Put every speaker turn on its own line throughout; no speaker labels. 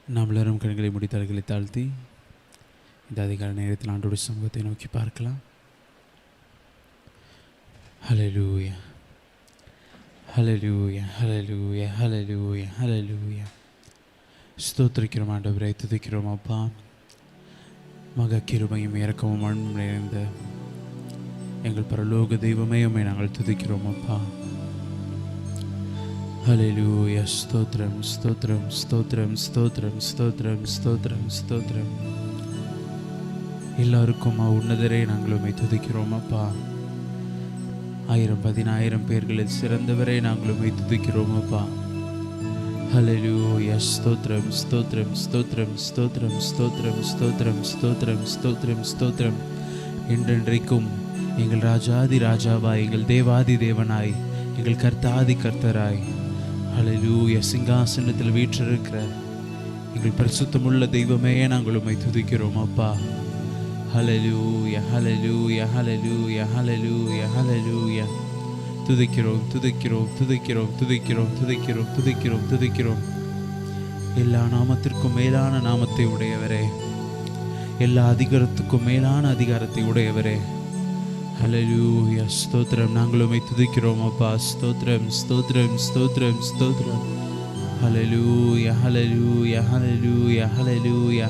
நாம் எல்லாரும் கண்களை முடித்தாள்களை தாழ்த்தி இந்த அதிகார நேரத்தில் ஆண்டோடைய சமூகத்தை நோக்கி பார்க்கலாம். ஹல்லேலூயா, ஹல்லேலூயா, ஹல்லேலூயா, ஹல்லேலூயா, ஹல்லேலூயா. ஸ்தோத்திரிக்கிறோம் ஆண்டவரை, துதிக்கிறோம் அப்பா. மக கிருபையும் இரக்கமும் அன்பும் நிறைந்த எங்கள் பரலோக தெய்வமே உம்மை நாங்கள் துதிக்கிறோம் அப்பா. ஹல்லேலூயா. ஸ்தோத்திரம், ஸ்தோத்திரம், ஸ்தோத்திரம், ஸ்தோத்திரம், ஸ்தோத்திரம், ஸ்தோத்திரம், ஸ்தோத்திரம். எல்லாருக்கும் உன்னதரே நாங்கள் உம்மை துதிக்கிறோம் அப்பா. 1000-10,000 பேர்களில் சிறந்தவரை நாங்கள் உம்மை துதிக்கிறோம் அப்பா. ஹல்லேலூயா. ஸ்தோத்திரம், ஸ்தோத்திரம், ஸ்தோத்திரம், ஸ்தோத்திரம், ஸ்தோத்திரம், ஸ்தோத்திரம், ஸ்தோத்திரம், ஸ்தோத்திரம், ஸ்தோத்திரம். என்றென்றைக்கும் எங்கள் ராஜாதி ராஜாவாய், எங்கள் தேவாதி தேவனாய், எங்கள் கர்த்தாதி கர்த்தராய், ஹல்லேலூயா, சிங்காசனத்தில் வீற்றிருக்கிற எங்கள் பரிசுத்தமுள்ள தெய்வமே நாங்கள் உம்மை துதிக்கிறோம் அப்பா. ஹல்லேலூயா, ஹல்லேலூயா, ஹல்லேலூயா, ஹல்லேலூயா, ஹல்லேலூயா. துதிக்கிறோம், துதிக்கிறோம், துதிக்கிறோம், துதிக்கிறோம், துதிக்கிறோம், துதிக்கிறோம், துதிக்கிறோம். எல்லா நாமத்திற்கும் மேலான நாமத்தை உடையவரே, எல்லா அதிகாரத்துக்கும் மேலான அதிகாரத்தை உடையவரே, ஹல்லேலூயா. ஸ்தோத்திரம். நாங்கள் உம்மை துதிக்கிறோம் அப்பா. ஸ்தோத்திரம், ஸ்தோத்திரம், ஸ்தோத்திரம், ஸ்தோத்திரம். ஹல்லேலூயா, ஹல்லேலூயா, ஹல்லேலூயா, ஹல்லேலூயா,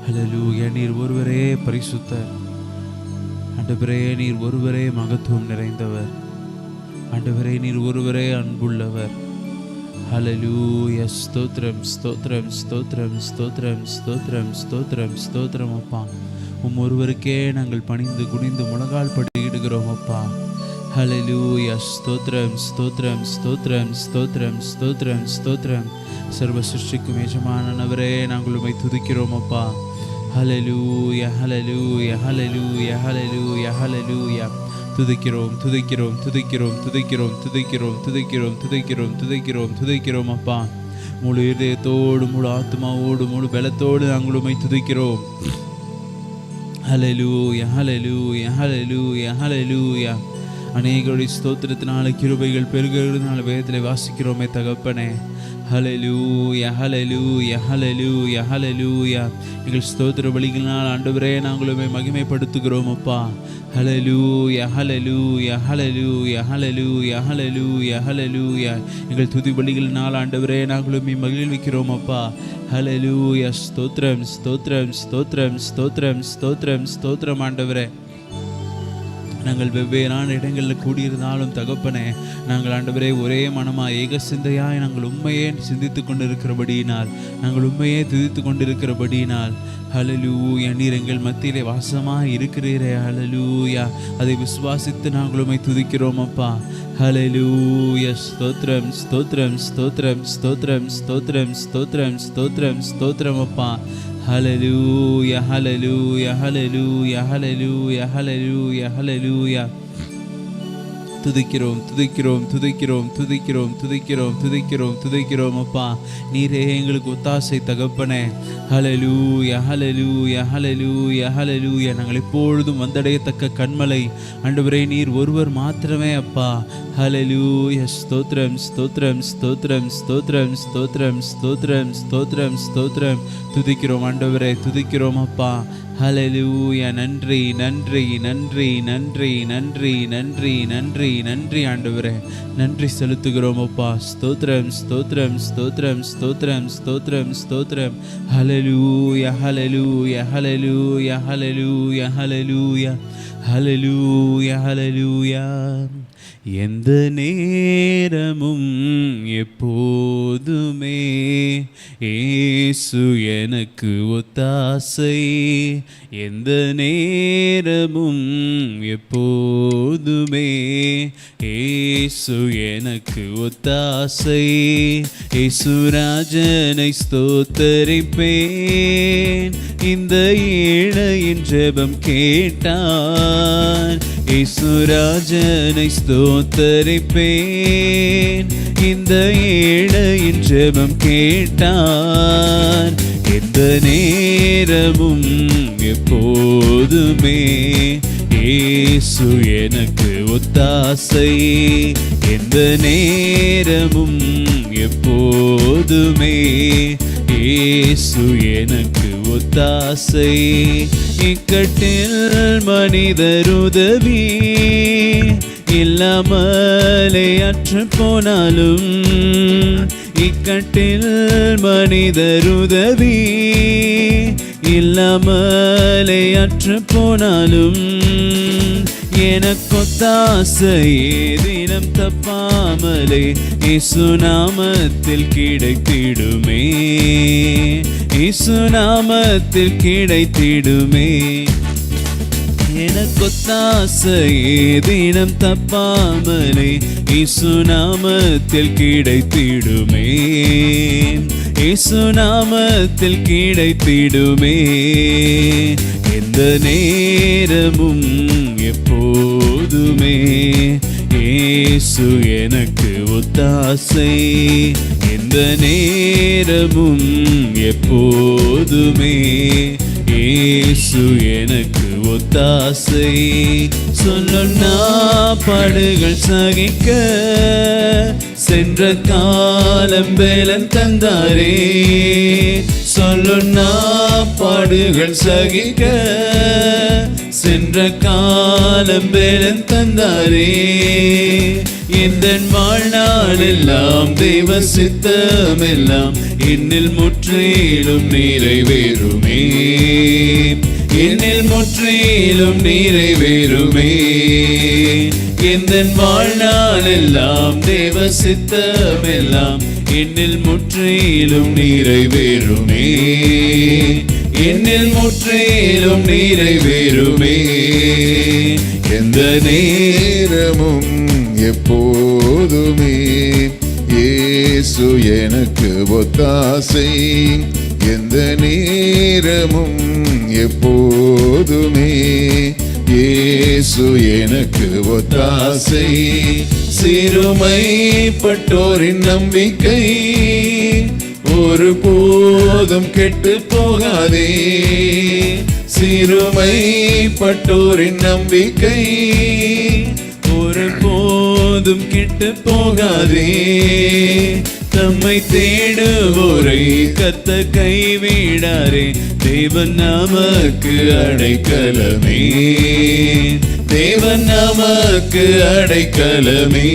ஹல்லேலூயா. நீர் ஒருவரே பரிசுத்தர் ஆண்டவரே, நீர் ஒருவரே மகத்துவம் நிறைந்தவர் ஆண்டவரே, நீர் ஒருவரே அன்புள்ளவர். ஹல்லேலூயா. ஸ்தோத்திரம், ஸ்தோத்திரம், ஸ்தோத்திரம், ஸ்தோத்திரம், ஸ்தோத்திரம், ஸ்தோத்திரம், ஸ்தோத்திரம் அப்பா. ஒருவருக்கே நாங்கள் பணிந்து குனிந்து முழங்கால் படியிடுகிறோம் அப்பா. ஹல்லேலூயா. ஸ்தோத்திரம், ஸ்தோத்திரம், ஸ்தோத்திரம், ஸ்தோத்திரம், ஸ்தோத்திரம், ஸ்தோத்திரம். சர்வ சிருஷ்டிக்கும் எஜமானவரே நாங்கள் உம்மை துதிக்கிறோம் அப்பா. ஹல்லேலூயா, ஹல்லேலூயா, ஹல்லேலூயா, ஹல்லேலூயா, ஹல்லேலூயா. துதிக்கிறோம், துதிக்கிறோம், துதிக்கிறோம், துதிக்கிறோம், துதிக்கிறோம், துதிக்கிறோம், துதிக்கிறோம், துதிக்கிறோம், துதிக்கிறோம் அப்பா. முழு இதயத்தோடு, முழு ஆத்மாவோடு, முழு பலத்தோடு நாங்கள் உம்மை துதிக்கிறோம். ஹல்லேலூயா, ஹல்லேலூயா, ஹல்லேலூயா, ஹல்லேலூயா. அநேகருடைய ஸ்தோத்திரத்தினால கிருபைகள் பெருகிறதுனால வேதத்தில் வாசிக்கிறோமே தகப்பனே. ஹல்லேலூயா, ஹல்லேலூயா, ஹல்லேலூயா, ஹல்லேலூயா. எங்கள் ஸ்தோத்திர பலிகளினால் ஆண்டவரே நாங்கள் உம்மை மகிமைப்படுத்துகிறோம் அப்பா. ஹல்லேலூயா, ஹல்லேலூயா, ஹல்லேலூயா, ஹல்லேலூயா, ஹல்லேலூயா, ஹல்லேலூயா. எங்கள் துதி பலிகளினால் ஆண்டவரே நாங்கள் உம்மை மகிழ்விக்கிறோம் அப்பா. ஹல்லேலூயா. ஸ்தோத்திரம், ஸ்தோத்திரம், ஸ்தோத்திரம், ஸ்தோத்திரம், ஸ்தோத்திரம், ஸ்தோத்திரம் ஆண்டவரே. நாங்கள் வெவ்வேறான இடங்களில் கூடியிருந்தாலும் தகப்பனே, நாங்கள் ஆண்டவரே ஒரே மனமாக ஏக சிந்தையாய் நாங்கள் உண்மையே சிந்தித்து கொண்டிருக்கிறபடியினால், நாங்கள் உண்மையே துதித்து கொண்டிருக்கிறபடியினால், ஹல்லேலூயா, நீர் எங்கள் மத்தியிலே வாசமாக இருக்கிறீரே. ஹல்லேலூயா. அதை விசுவாசித்து நாங்கள் உம்மை துதிக்கிறோம் அப்பா. ஹல்லேலூயா. ஸ்தோத்திரம், ஸ்தோத்திரம், ஸ்தோத்திரம், ஸ்தோத்திரம், ஸ்தோத்திரம், ஸ்தோத்திரம், ஸ்தோத்திரம், ஸ்தோத்திரம் அப்பா. ஹல்லேலூயா, ஹல்லேலூயா, ஹல்லேலூயா, ஹல்லேலூயா, ஹல்லேலூயா, ஹல்லேலூயா. துதிக்கிறோம், துதிக்கிறோம், துதிக்கிறோம், துதிக்கிறோம், துதிக்கிறோம், துதிக்கிறோம், துதிக்கிறோம் அப்பா. நீரே எங்களுக்கு ஒத்தாசை தகப்பனே. ஹல்லேலூயா, ஹல்லேலூயா, ஹல்லேலூயா, ஹல்லேலூயா. நாங்கள் எப்பொழுதும் வந்தடையத்தக்க கண்மலை ஆண்டவரே நீர் ஒருவர் மாத்திரமே அப்பா. ஹல்லேலூயா. ஸ்தோத்திரம், ஸ்தோத்திரம், ஸ்தோத்திரம், ஸ்தோத்திரம், ஸ்தோத்திரம், ஸ்தோத்திரம், ஸ்தோத்திரம், ஸ்தோத்திரம். துதிக்கிறோம் ஆண்டவரே, துதிக்கிறோம் அப்பா. ஹல்லேலூயா. நன்றி, நன்றி, நன்றி, நன்றி, நன்றி, நன்றி, நன்றி, நன்றி ஆண்டவரே. நன்றி செலுத்துகிறோம் அப்பா. ஸ்தோத்திரம், ஸ்தோத்திரம், ஸ்தோத்திரம், ஸ்தோத்திரம், ஸ்தோத்திரம், ஸ்தோத்திரம். ஹல்லேலூயா, ஹல்லேலூயா, ஹல்லேலூயா, ஹல்லேலூயா, ஹல்லேலூயா, ஹல்லேலூயா, ஹல்லேலூயா. எந்த நேரமும் எப்போதுமே இயேசு எனக்கு ஒத்தாசை. எந்த நேரமும் எப்போதுமே இயேசு எனக்கு ஒத்தாசை. இயேசு ராஜனை ஸ்தோத்தரிப்பேன், இந்த ஏழையின் ஜெபம் கேட்டான். இயேசு ராஜனை ஸ்தோத்தரிப்பேன், இந்த ஏழையின் ஜெபம் கேட்டான். எந்த நேரமும் எப்போதுமே இயேசு எனக்கு ஒத்தாசை. எந்த நேரமும் எப்போதுமே எப்போதுமே இயேசு எனக்கு ஒத்தாசை. இக்கட்டில் மனிதர் உதவி இல்லாமலே அற்று போனாலும், இக்கட்டில் மனிதர் உதவி இல்லாமலே அற்று போனாலும், எனக்கொத்தாசையே தினம் தப்பாமலே இயேசு நாமத்தில் கிடைத்திடுமே, இயேசு நாமத்தில் கிடைத்திடுமே. எனக்கொத்தாசையே தினம் தப்பாமலே இயேசு நாமத்தில் கிடைத்திடுமே, இயேசு நாமத்தில் கிடைத்திடுமே. எந்த நேரமும் எப்போதுமே இயேசு எனக்கு ஒத்தாசை. எந்த நேரமும் எப்போதுமே இயேசு எனக்கு ஒத்தாசை. சொல்லுன்னா பாடுகள் சகிக்க சென்ற காலம் வேலன் தந்தாரே, சொல்லுன்னா பாடுகள் சகிக்க சென்ற காலம் வேலன் தந்தாரே. இந்த வாழ்நாள் எல்லாம் தெய்வ சித்தமெல்லாம் என்னில் முற்றிலும் நிறைவேறுமே, என்னில் முற்றிலும் நிறைவேறுமே. இந்த வாழ்நாள் எல்லாம் தேவ சித்தமெல்லாம் என்னில் முற்றிலும் நிறைவேறுமே, என்னில் முற்றிலும் நிறைவேறுமே.
எந்த நேரமும் எப்போதுமே இயேசு எனக்கு ஒத்தாசை. எந்த நேரமும் எப்போதுமே இயேசு எனக்கு ஒத்தாசை. சிறுமைப்பட்டோரின் நம்பிக்கை ஒரு போதும் கெட்டு போகாதே, சிறுமைப்பட்டோரின் நம்பிக்கை ஒரு போதும் கெட்டு போகாதே. தம்மை தேடுவோரை கர்த்தர் கைவிடாரே, தேவன் நமக்கு அடைக்கலமே, தேவன் நமக்கு அடைக்கலமே.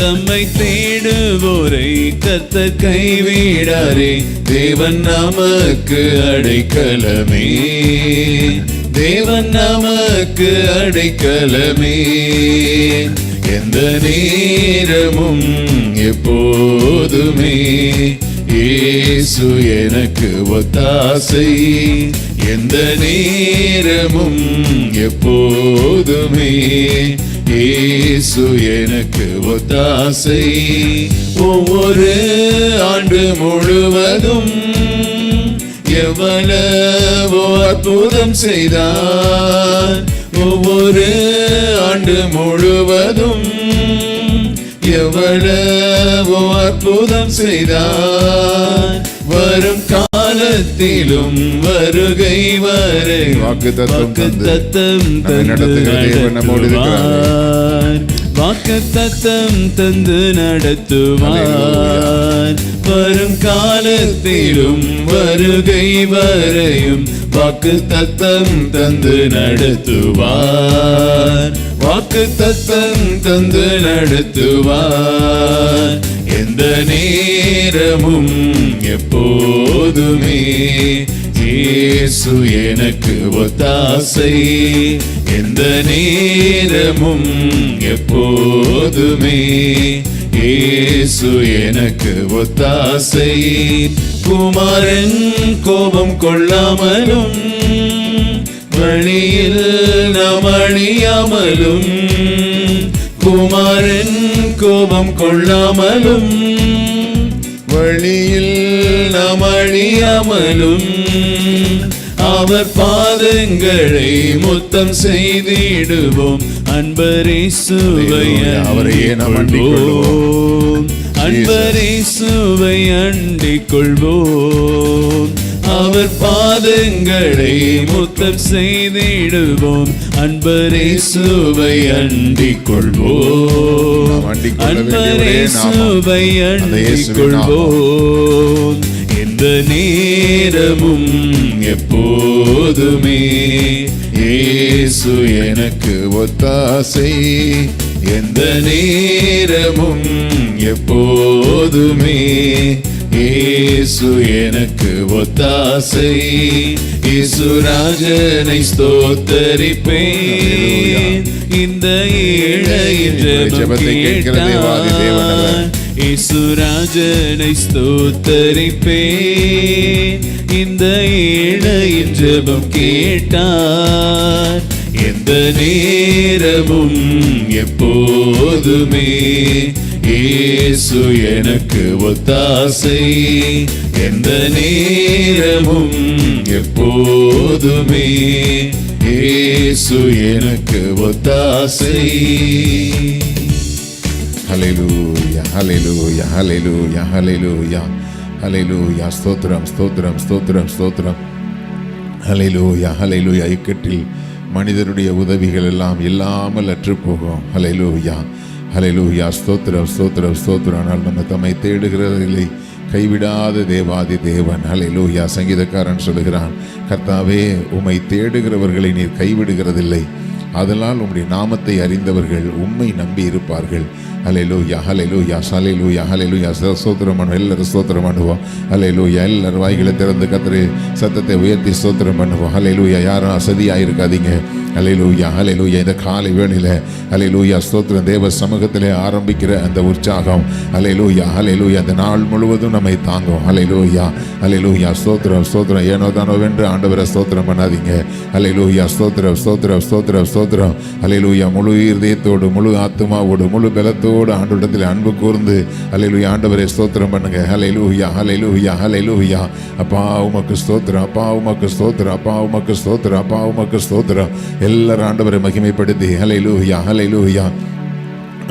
தம்மை தேடுவோரை கர்த்தர் கைவிடாரே, தேவன் நமக்கு அடைக்கலமே, தேவன் நமக்கு அடைக்கலமே. எந்த நேரமும் எப்போதுமே இயேசு எனக்கு ஒத்தாசை. எந்த நேரமும் எப்போதுமே இயேசு எனக்கு ஒத்தாசை. ஒவ்வொரு ஆண்டு முழுவதும் எவ்வளவோ அற்புதம் செய்தார், ஒவ்வொரு ஆண்டு முழுவதும் எவ்வளவோ அற்புதம் செய்தார். வரும் காலத்திலும் வருகை வரை வாக்குத்தத்தம் தந்து நடத்துவார், வாக்குத்தத்தம் தந்து நடத்துவார். வரும் காலத்திலும் வருகை வரையும் வாக்குத்தத்தம் தந்து நடத்துவார், வாக்குத்தத்தம் தந்து நடத்துவார். எந்த நேரமும் எப்போதுமே இயேசு எனக்கு ஒத்தாசை. எந்த நேரமும் எப்போதுமே இயேசு எனக்கு ஒத்தாசை. குமாரன் கோபம் கொள்ளாமலும் வழியில் நாம் அழியாமலும், குமாரன் கோபம் கொள்ளாமலும் வழியில் நாம் அழியாமலும், அவர் பாதங்களை முத்தம் செய்திடுவோம், அன்பரேசுவை அவரையே நாம் அண்டிக் கொள்வோம்,
அன்பரேசுவை அண்டிக் கொள்வோம்,
அவர் பாதங்களை முத்தம் செய்திடுவோம். அன்பரேசுவை அண்டிக் கொள்வோம், அன்பரேசுவை அண்டிக் கொள்வோம். எந்த நேரமும் எப்போதுமே இயேசு எனக்கு ஒத்தாசை. எந்த நேரமும் எப்போதுமே இயேசு எனக்கு ஒத்தாசை. இயேசுராஜனை ஸ்தோத்தரிப்பேன், இந்த ஏழையின் ஜெபத்தை கேட்டார். இயேசுராஜனை ஸ்தோத்தரிப்பேன், இந்த ஏழையின் ஜெபம் கேட்டார். எந்த நேரமும் எப்போதுமே இயேசு எனக்கு ஒத்தாசை. எந்த நேரமும் எப்போதுமே இயேசு எனக்கு ஒத்தாசை.
ஹல்லேலூயா, ஹல்லேலூயா, ஹல்லேலூயா, ஹல்லேலூயா, ஹல்லேலூயா. ஸ்தோத்திரம், ஸ்தோத்திரம், ஸ்தோத்திரம், ஸ்தோத்திரம். ஹல்லேலூயா, ஹல்லேலூயா. இக்கட்டில் மனிதருடைய உதவிகள் எல்லாம் இல்லாமல் அற்றுப்போகும். ஹல்லேலூயா, ஹல்லேலூயா. ஸ்தோத்திரம், ஸ்தோத்திரம், ஸ்தோத்திரம். ஆனால் நம்ம தம்மை தேடுகிறவர்களை கைவிடாத தேவாதி தேவன். ஹல்லேலூயா. சங்கீதக்காரன் சொல்லுகிறான், கர்த்தாவே உம்மை தேடுகிறவர்களை நீர் கைவிடுகிறதில்லை, அதனால் உம்முடைய நாமத்தை அறிந்தவர்கள் உம்மை நம்பி இருப்பார்கள். ஹல்லேலூயா, ஹல்லேலூயா, ஹல்லேலூயா, ஹல்லேலூயா. ஸ்தோத்திரம் பண்ணுவோம், எல்லாரும் ஸ்தோத்திரம் பண்ணுவோம். ஹல்லேலூயா. எல்லாரும் வாய்களை திறந்து கர்த்தரை சத்தத்தை உயர்த்தி ஸ்தோத்திரம் பண்ணுவோம். ஹல்லேலூயா. யாரும் அசதியாக இருக்காதீங்க. ஹல்லேலூயா, ஹல்லேலூயா. இந்த காலை வேளையில ஹல்லேலூயா ஸ்தோத்திரம், தேவ சமூகத்திலே ஆரம்பிக்கிற அந்த உற்சாகம் ஹல்லேலூயா, ஹல்லேலூயா அந்த நாள் முழுவதும் நம்மை தாங்கும். ஹல்லேலூயா, ஹல்லேலூயா. ஸ்தோத்திரம், ஸ்தோத்திரம். ஏனோ தானோ வென்று ஆண்டவரை ஸ்தோத்திரம் பண்ணாதீங்க. ஹல்லேலூயா. ஸ்தோத்திரம், ஸ்தோத்திரம், ஸ்தோத்திரம், ஸ்தோத்திரம். ஹல்லேலூயா. முழு இருதயத்தோடு, முழு ஆத்துமாவோடு, முழு பலத்தோடு ஆண்டவரிடத்தில் அன்பு கூர்ந்து ஹல்லேலூயா ஆண்டவரை ஸ்தோத்திரம் பண்ணுங்க. ஹல்லேலூயா, ஹல்லேலூயா, ஹல்லேலூயா. அப்பா உமக்கு ஸ்தோத்திரம், அப்பா உமக்கு ஸ்தோத்திரம், அப்பா உமக்கு ஸ்தோத்திரம், அப்பா உமக்கு ஸ்தோத்திரம். எல்லாரும் ஆண்டவரை மகிமைப்படுத்தி ஹல்லேலூயா, ஹல்லேலூயா,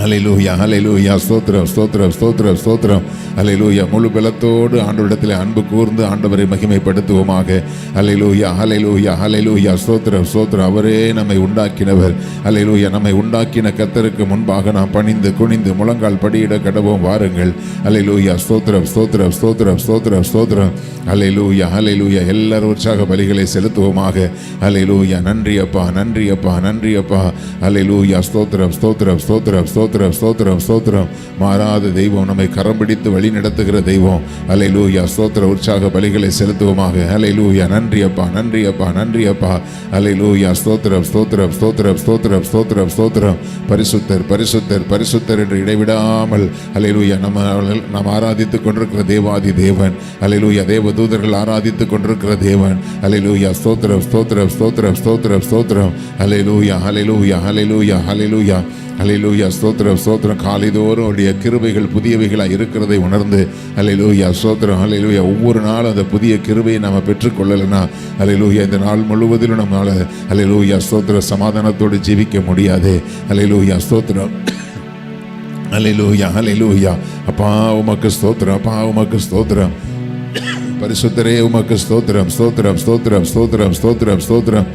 ஹல்லேலூயா, ஹல்லேலூயா. ஸ்தோத்திரம், ஸ்தோத்திரம், ஸ்தோத்திரம், ஸ்தோத்திரம். ஹல்லேலூயா. முழு பலத்தோடு ஆண்டவரிடத்தில் அன்பு கூர்ந்து ஆண்டவரை மகிமைப்படுத்துவோமாக. ஹல்லேலூயா, ஹல்லேலூயா, ஹல்லேலூயா. ஸ்தோத்திரம், ஸ்தோத்திரம். அவரே நம்மை உண்டாக்கினவர். ஹல்லேலூயா. நம்மை உண்டாக்கின கர்த்தருக்கு முன்பாக நாம் பணிந்து குனிந்து முழங்கால் படியிட கடவோம் வாருங்கள். ஹல்லேலூயா. ஸ்தோத்திரம், ஸ்தோத்திரம், ஸ்தோத்திரம், ஸ்தோத்திரம், ஸ்தோத்திரம். ஹல்லேலூயா, ஹல்லேலூயா. எல்லாரும் உற்சாக பலிகளை செலுத்துவோமாக. ஹல்லேலூயா. நன்றி அப்பா, நன்றி அப்பா, நன்றி அப்பா. ஹல்லேலூயா. ஸ்தோத்திரம், ஸ்தோத்திரம், ஸ்தோத்திரம், ஸ்தோத்திரம், ஸ்தோத்திரம், ஸ்தோத்திரம். மாறாத தெய்வம், நம்மை கரம் பிடித்து வழி நடத்துகிற தெய்வம். ஹல்லேலூயா. ஸ்தோத்திர உற்சாக பலிகளை செலுத்துவோமாக. ஹல்லேலூயா. நன்றி அப்பா, நன்றி அப்பா, நன்றி அப்பா. ஹல்லேலூயா. ஸ்தோத்திரம், ஸ்தோத்திரம், ஸ்தோத்திரம், ஸ்தோத்திரம், ஸ்தோத்திரம், ஸ்தோத்திரம். பரிசுத்தர், பரிசுத்தர், பரிசுத்தர் என்று இடைவிடாமல் ஹல்லேலூயா நாம் ஆராதித்துக் கொண்டிருக்கிற தேவாதி தேவன். ஹல்லேலூயா. தேவ தூதர்கள் ஆராதித்துக் கொண்டிருக்கிற தேவன். ஹல்லேலூயா. ஸ்தோத்திரம், ஸ்தோத்திரம், ஸ்தோத்திரம், ஸ்தோத்திரம், ஸ்தோத்திரம். ஹல்லேலூயா, ஹல்லேலூயா, ஹல்லேலூயா, ஹல்லேலூயா, ஹல்லேலூயா. ஸ்தோத்திரம், ஸ்தோத்திரம். காலைதோறும் அவருடைய கிருபைகள் புதியவைகளாக இருக்கிறதை உணர்ந்து ஹல்லேலூயா ஸ்தோத்திரம். ஹல்லேலூயா. ஒவ்வொரு நாளும் அந்த புதிய கிருபையை நம்ம பெற்றுக்கொள்ளலைன்னா ஹல்லேலூயா இந்த நாள் முழுவதிலும் நம்மளால் ஹல்லேலூயா ஸ்தோத்திர சமாதானத்தோடு ஜீவிக்க முடியாது. ஹல்லேலூயா. ஸ்தோத்திரம். ஹல்லேலூயா, ஹல்லேலூயா. அப்பா உமக்கு ஸ்தோத்திரம், அப்பா உமக்கு ஸ்தோத்திரம். பரிசுத்தரே உமக்கு ஸ்தோத்திரம், ஸ்தோத்திரம், ஸ்தோத்திரம், ஸ்தோத்திரம், ஸ்தோத்திரம், ஸ்தோத்திரம்.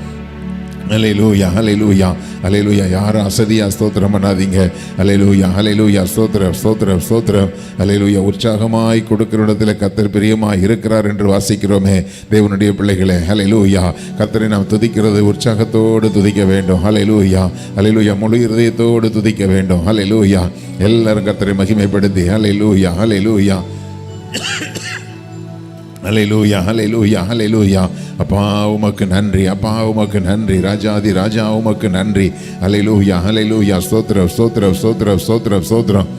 ஹல்லேலூயா, ஹல்லேலூயா, ஹல்லேலூயா. யாரும் அசதியா ஸ்தோத்திரம் பண்ணாதீங்க. ஹல்லேலூயா, ஹல்லேலூயா. ஸ்தோத்திரம், ஸ்தோத்திரம், ஸ்தோத்திரம். ஹல்லேலூயா. உற்சாகமாய் கொடுக்கிற இடத்துல கர்த்தர் பிரியமாய் இருக்கிறார் என்று வாசிக்கிறோமே தேவனுடைய பிள்ளைகளே. ஹல்லேலூயா. கர்த்தரை நாம் துதிக்கிறது உற்சாகத்தோடு துதிக்க வேண்டும். ஹல்லேலூயா, ஹல்லேலூயா. முழு இருதயத்தோடு துதிக்க வேண்டும். ஹல்லேலூயா. எல்லாரும் கர்த்தரை மகிமைப்படுத்தி ஹல்லேலூயா, ஹல்லேலூயா, ஹல்லேலூயா, ஹல்லேலூயா, ஹல்லேலூயா. அப்பா உமக்கு நன்றி, அப்பா உமக்கு நன்றி. ராஜாதி ராஜா உமக்கு நன்றி. ஹல்லேலூயா, ஹல்லேலூயா. ஸ்தோத்திரம், ஸ்தோத்திரம், ஸ்தோத்திரம், ஸ்தோத்திரம், ஸ்தோத்திரம்.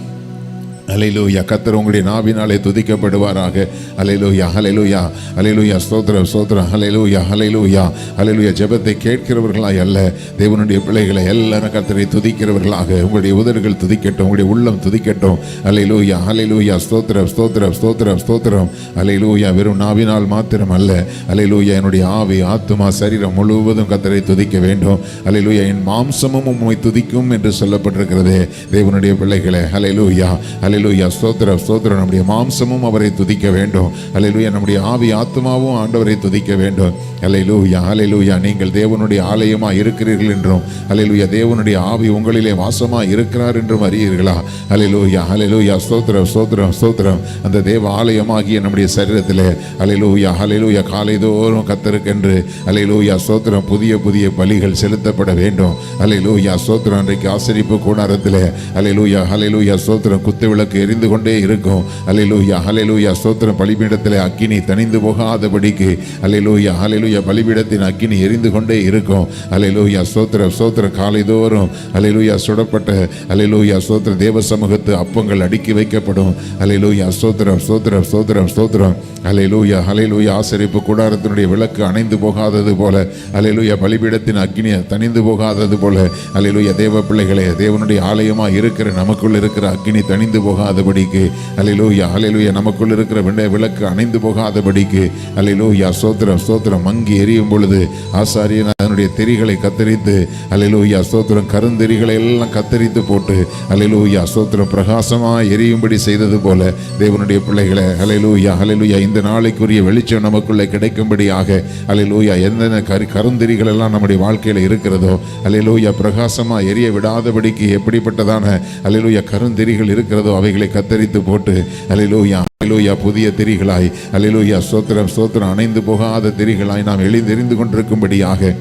ஹல்லேலூயா. கர்த்தர் உங்களுடைய நாவினாலே துதிக்கப்படுவாராக. ஹல்லேலூயா, ஹல்லேலூயா, ஹல்லேலூயா. ஸ்தோத்திரம், ஸ்தோத்திரம். ஹல்லேலூயா, ஹல்லேலூயா, ஹல்லேலூயா. ஜெபத்தை கேட்கிறவர்களாய் அல்ல, தேவனுடைய பிள்ளைகளை எல்லாரும் கர்த்தரை துதிக்கிறவர்களாக உங்களுடைய உதடுகள் துதிக்கட்டும், உங்களுடைய உள்ளம் துதிக்கட்டும். ஹல்லேலூயா, ஹல்லேலூயா. ஸ்தோத்திரம், ஸ்தோத்திரம், ஸ்தோத்திரம், ஸ்தோத்திரம். ஹல்லேலூயா. வெறும் நாவினால் மாத்திரம் அல்ல, ஹல்லேலூயா. என்னுடைய ஆவி ஆத்துமா சரீரம் முழுவதும் கர்த்தரை துதிக்க வேண்டும். ஹல்லேலூயா. என் மாம்சமும் உம்மை துதிக்கும் என்று சொல்லப்பட்டிருக்கிறது தேவனுடைய பிள்ளைகளே. ஹல்லேலூயா, ஹல்லேலூயா. அல்லேலூயா. ஸ்தோத்திரம் ஸ்தோத்திரம். நம்முடைய மாம்சமும் அவரை துதிக்க வேண்டும். அல்லேலூயா. நம்முடைய ஆவி ஆத்மாவும் ஆண்டவரை துதிக்க வேண்டும். அல்லேலூயா அல்லேலூயா. நீங்கள் தேவனுடைய ஆலயமாக இருக்கிறீர்கள் என்றும், அல்லேலூயா, தேவனுடைய ஆவி உங்களிலே வாசமாக இருக்கிறார் என்றும் அறியீர்களா? அல்லேலூயா அல்லேலூயா. ஸ்தோத்திரம் ஸ்தோத்திரம் ஸ்தோத்திரம். அந்த தேவ ஆலயமாகிய நம்முடைய சரீரத்தில் அல்லேலூயா அல்லேலூயா காலைதோறும் கர்த்தருக்கென்று அல்லேலூயா ஸ்தோத்திரம் புதிய புதிய பலிகள் செலுத்தப்பட வேண்டும். அல்லேலூயா ஸ்தோத்திரம். அன்றைக்கு ஆசரிப்பு கூடாரத்தில் அல்லேலூயா அல்லேலூயா ஸ்தோத்திரம் குத்து விளக்கு எரிந்து கொண்டே இருக்கும். அல்லேலூயா அல்லேலூயா ஸ்தோத்திரம். பலிபீடத்தில் அக்கினி தணிந்து போகாதபடிக்கு அல்லேலூயா அல்லேலூயா பலிபீடத்தின் அக்கினி எரிந்து கொண்டே இருக்கும். அல்லேலூயா ஸ்தோத்திரம் ஸ்தோத்திரம். காலைதோறும் அல்லேலூயா சுடப்பட்ட அல்லேலூயா ஸ்தோத்திரம் தேவ சமூகத்து அப்பங்கள் அடுக்கி வைக்கப்படும். அல்லேலூயா ஸ்தோத்திரம் ஸ்தோத்திரம் ஸ்தோத்திரம் ஸ்தோத்திரம். அல்லேலூயா அல்லேலூயா. ஆசரிப்பு கூடாரத்தினுடைய விளக்கு அணைந்து போகாதது போல, அல்லேலூயா பலிபீடத்தின் அக்கினி தணிந்து போகாதது போல, அல்லேலூயா தேவ பிள்ளைகளே, தேவனுடைய ஆலயமாக இருக்கிற நமக்குள் இருக்கிற அக்கினி தணிந்து போகாதபடிக்கு, அல்லேலூயா அல்லேலூயா நமக்குள் இருக்கிற விளக்கு அணைந்து போகாதபடிக்கு, அல்லேலூயா ஸ்தோத்திரம் ஸ்தோத்திரம். மங்கி எரியும் பொழுது ஆசாரியன் அதனுடைய திரிகளை கத்தரித்து, அல்லேலூயா ஸ்தோத்திரம், கருந்தெரிகளை எல்லாம் கத்தரித்து போட்டு, அல்லேலூயா ஸ்தோத்திரம் பிரகாசமாக எரியும்படி செய்தது போல தேவனுடைய பிள்ளைகளை, அல்லேலூயா அல்லேலூயா, இந்த நாளைக்குரிய வெளிச்சம் நமக்குள்ளே கிடைக்கும்படியாக, அல்லேலூயா, எந்தெந்த கருந்தெரிகள் எல்லாம் நம்முடைய வாழ்க்கையில் இருக்கிறதோ, அல்லேலூயா பிரகாசமாக எரிய விடாதபடிக்கு எப்படிப்பட்டதான அல்லேலூயா கருந்தெரிகள் இருக்கிறதோ அவைகளை கத்தரித்து போட்டு, அல்லேலூயா அல்லேலூயா புதிய திரிகளாய், அல்லேலூயா ஸ்தோத்திரம் ஸ்தோத்திரம் அணைந்து போகாத திரிகளாய் நாம் எரிந்து கொண்டிருக்கும்படியாக,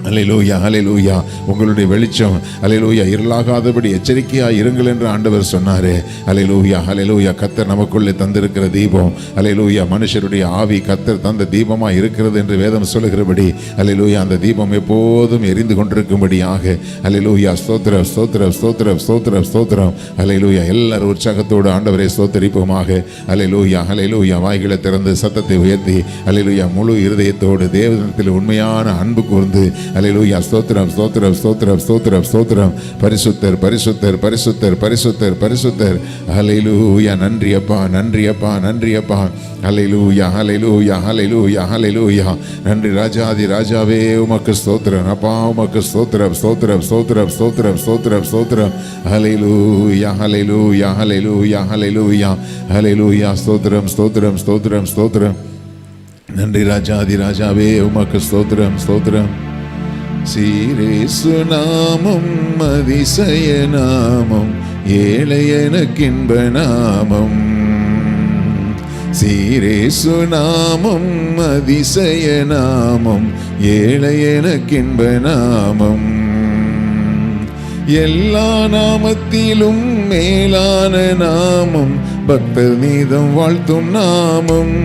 அல்லேலூயா அல்லேலூயா, உங்களுடைய வெளிச்சம் அல்லேலூயா இருளாகாதபடி எச்சரிக்கையாக இருங்கள் என்று ஆண்டவர் சொன்னாரே. அல்லேலூயா அல்லேலூயா. கர்த்தர் நமக்குள்ளே தந்திருக்கிற தீபம், அல்லேலூயா மனுஷருடைய ஆவி கர்த்தர் தந்த தீபமாக இருக்கிறது என்று வேதம் சொல்லுகிறபடி, அல்லேலூயா அந்த தீபம் எப்போதும் எரிந்து கொண்டிருக்கும்படியாக, அல்லேலூயா ஸ்தோத்திரம் ஸ்தோத்திரம் ஸ்தோத்திரம் ஸ்தோத்திரம் ஸ்தோத்திரம். அல்லேலூயா. எல்லாரும் உற்சாகத்தோடு ஆண்டவரை ஸ்தோத்திரிப்போமாக. அல்லேலூயா அல்லேலூயா. வாய்களை திறந்து சத்தத்தை உயர்த்தி, அல்லேலூயா முழு இருதயத்தோடு தேவனிடத்தில் உண்மையான அன்பு கூர்ந்து, அல்லேலூயா ஸ்தோத்திரம் ஸ்தோத்திரம் ஸ்தோத்திரம் ஸ்தோத்திரம் ஸ்தோத்திரம். பரிசுத்தர் பரிசுத்தர் பரிசுத்தர் பரிசுத்தர் பரிசுத்தர். அல்லேலூயா. நன்றி அப்பா நன்றி அப்பா நன்றி அப்பா. அல்லேலூயா அல்லேலூயா அல்லேலூயா அல்லேலூயா. நன்றி ராஜாதி ராஜாவே, உமக்கு ஸ்தோத்திரம் அப்பா, உமக்கு ஸ்தோத்திரம் ஸ்தோத்திரம் ஸ்தோத்திரம் ஸ்தோத்திரம் ஸ்தோத்திரம் ஸ்தோத்திரம். அல்லேலூயா அல்லேலூயா அல்லேலூயா அல்லேலூயா அல்லேலூயா. ஸ்தோத்திரம் ஸ்தோத்திரம் ஸ்தோத்திரம் ஸ்தோத்திரம். நன்றி ராஜாதி ராஜாவே, உமக்கு ஸ்தோத்திரம் ஸ்தோத்திரம். சீரேசு நாமம் அதிசய நாமம், ஏழையனுக்கின்ப நாமம். சீரேசு நாமம் அதிசய நாமம், ஏழையனுக்கின்ப நாமம். எல்லா நாமத்திலும் மேலான நாமம், பக்தர் நீதம் வாழ்த்தும் நாமம்.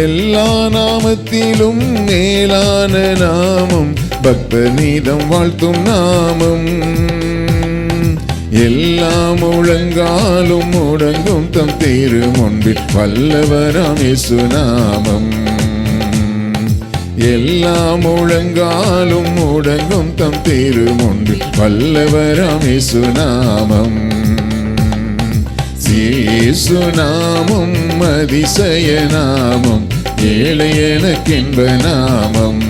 எல்லா நாமத்திலும் மேலான நாமம், பக்தர் நீதம் வாழ்த்தும் நாமம். எல்லா முழங்காலும் முடங்கும் தம் திரு முன்பில் வல்லவராம் இயேசு நாமம். எல்லா முழங்காலும் முடங்கும் தம் திரு முன்பில் வல்லவராம் இயேசு நாமம். இயேசு நாமம் அதிசய நாமம், ஏழையனுக்கின்ப நாமம்.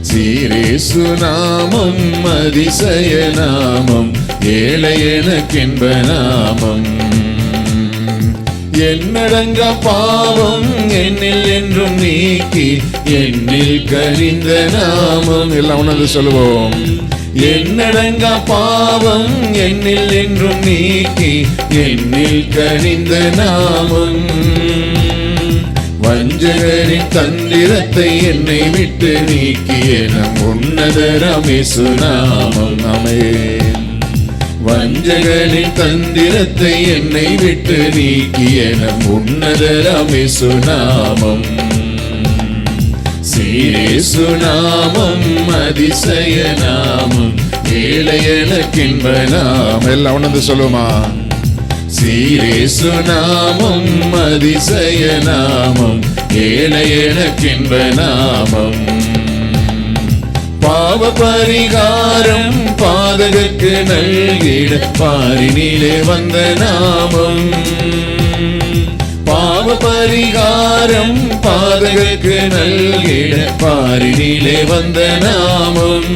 சீரேசு நாமம் அதிசய நாமம், ஏழையனுக்கின்ப நாமம். என்னடங்க பாவம் என்னில் என்றும் நீக்கி, என்னில் கரிந்த நாமம். எல்லாம் உணர்ந்து சொல்லுவோம். என்னடங்க பாவம் என்னில் என்றும் நீக்கி, என்னில் கனிந்த நாமம். வஞ்சகரின் தந்திரத்தை என்னை விட்டு நீக்கிய நம் உன்னதராம் இயேசு நாமம். ஆமென். வஞ்சகரின் தந்திரத்தை என்னை விட்டு நீக்கிய நம் உன்னதராம் இயேசு நாமம். சீரேசு நாமம் அதிசய நாமம், ஏழையனுக்கின்ப நாமம். எல்லாம் உணர்ந்து சொல்லுமா? சீரேசு நாமம் அதிசய நாமம், ஏழையனுக்கின்ப நாமம். பாவ பரிகாரம் பாதகருக்கு நல்கிட பாரினிலே வந்த நாமம். பாவ பரிகாரம் பாதகருக்கு நல்கிட பாரினிலே வந்த நாமம்.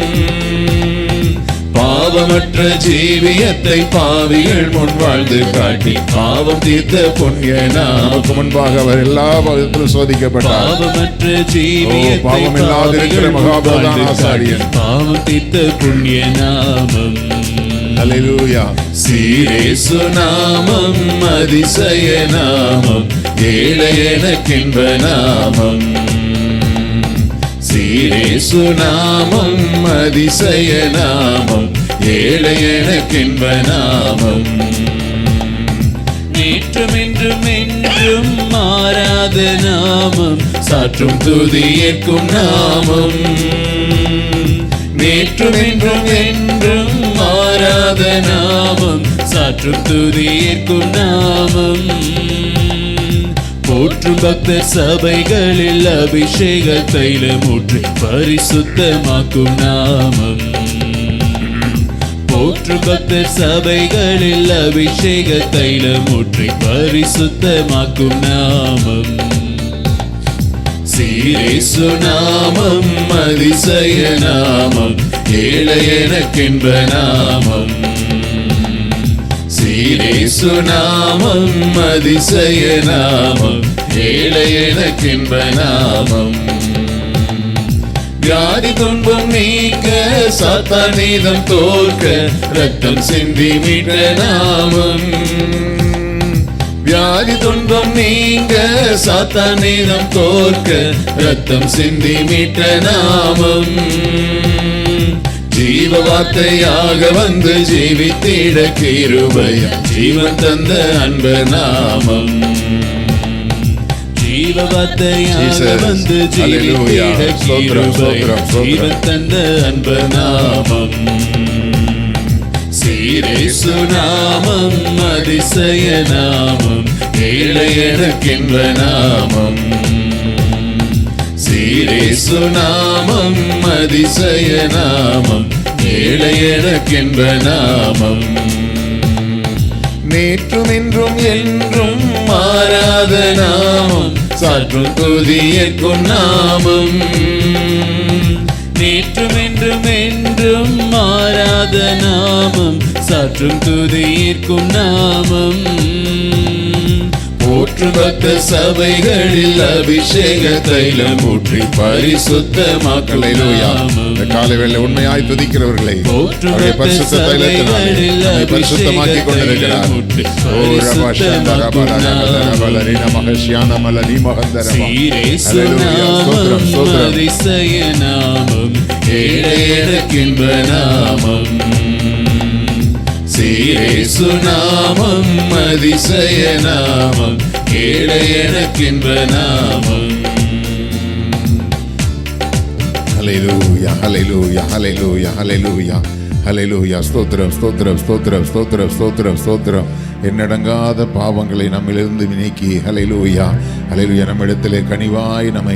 பாவ
பாவமற்ற ஜீவியத்தை பாவிகள் முன் வாழ்ந்து காட்டி பாவம் தீர்த்த புண்ணிய
நமக்கு முன்பாக அவர் எல்லா விதத்திலும் சோதிக்கப்பட்டார்.
பாவமற்ற ஜீவியத்தை
பாவம் இல்லாதிருக்கிற மகாபிரதான ஆசாரியன்,
பாவம் தீர்த்த புண்ணிய நாமம்.
ஹல்லேலூயா.
சீரேசு நாமம் அதிசய நாமம், ஏழை எனக்கின்ப நாமம். சீரேசு நாமம் அதிசய நாமம், ஏழை எனக்கின்ப நாமம். நேற்றும் என்றும் என்றும் மாறாத நாமம், சாற்றும் துதியேற்கும் நாமம். நேற்றும் என்றும் என்றும் மாறாத நாமம், சாற்றும் துதியேற்கும் நாமம். போற்றும் பக்தர் சபைகளில் அபிஷேக தைலம் ஊற்றி பரிசுத்தமாக்கும் நாமம். போற்றும் பக்தர் சபைகளில் அபிஷேக தைலம் ஊற்றி பரிசுத்தமாக்கும் நாமம். சீரேசு நாமம் அதிசய நாமம், ஏழை எனக்கின்ப நாமம். சீரேசு நாமம் அதிசய நாமம், ஏழை எனக்கின்ப நாமம். வியாதி துன்பம் நீக்க சாத்தான் நீதம் தோற்க ரத்தம் சிந்தி மீட்ட நாமம். வியாதி துன்பம் நீங்க சாத்தான் நீதம் தோற்க ரத்தம் சிந்தி மீட்ட நாமம். ஜீவ வார்த்தையாக வந்து ஜீவித்திட கிருபையா ஜீவன் தந்த அன்ப நாமம். ஜீவ வார்த்தையாக வந்து ஜீவித்திட கிருபையா ஜீவன் தந்த அன்ப நாமம். சீரேசு நாமம் அதிசய நாமம், ஏழை எனக்கின்ப நாமம். சீரேசு நாமம் அதிசய நாமம், ஏழை எனக்கின்ப நாமம். நேற்றும் என்றும் என்றும் மாறாத நாமம், சாற்றும் துதியேற்கும் நாமம். நேற்றும் என்றும் என்றும் மாறாத நாமம், சாற்றும் துதியேற்கும் நாமம். போற்று பக்த சபைகளில் அபிஷேக தைலம் ஊற்றி பரிசுத்தமாக்கும் நாமம்.
காலைவேளை உண்மையாய் துதிக்கிறவர்களை அவருடைய பரிசுத்த தைலத்தினாலே நம்மை பரிசுத்தமாக்கிக் கொண்டிருக்கிறார்.
சீரேசு நாமம் அதிசய நாமம், ஏழை எனக்கின்ப நாமம். சீரேசு நாமம் அதிசய நாமம், ஏழை எனக்கின்ப நாமம்.
ஹல்லேலூயா, ஹல்லேலூயா, ஹல்லேலூயா, ஹல்லேலூயா, ஹல்லேலூயா. ஸ்தோத்திரம், ஸ்தோத்திரம், ஸ்தோத்திரம், ஸ்தோத்திரம், ஸ்தோத்திரம், ஸ்தோத்திரம். எண்ணடங்காத பாவங்களை நம்மிலிருந்து நீக்கி ஹல்லேலூயா, ஹல்லேலூயா, நம்மிடத்திலே கனிவாய் நம்மை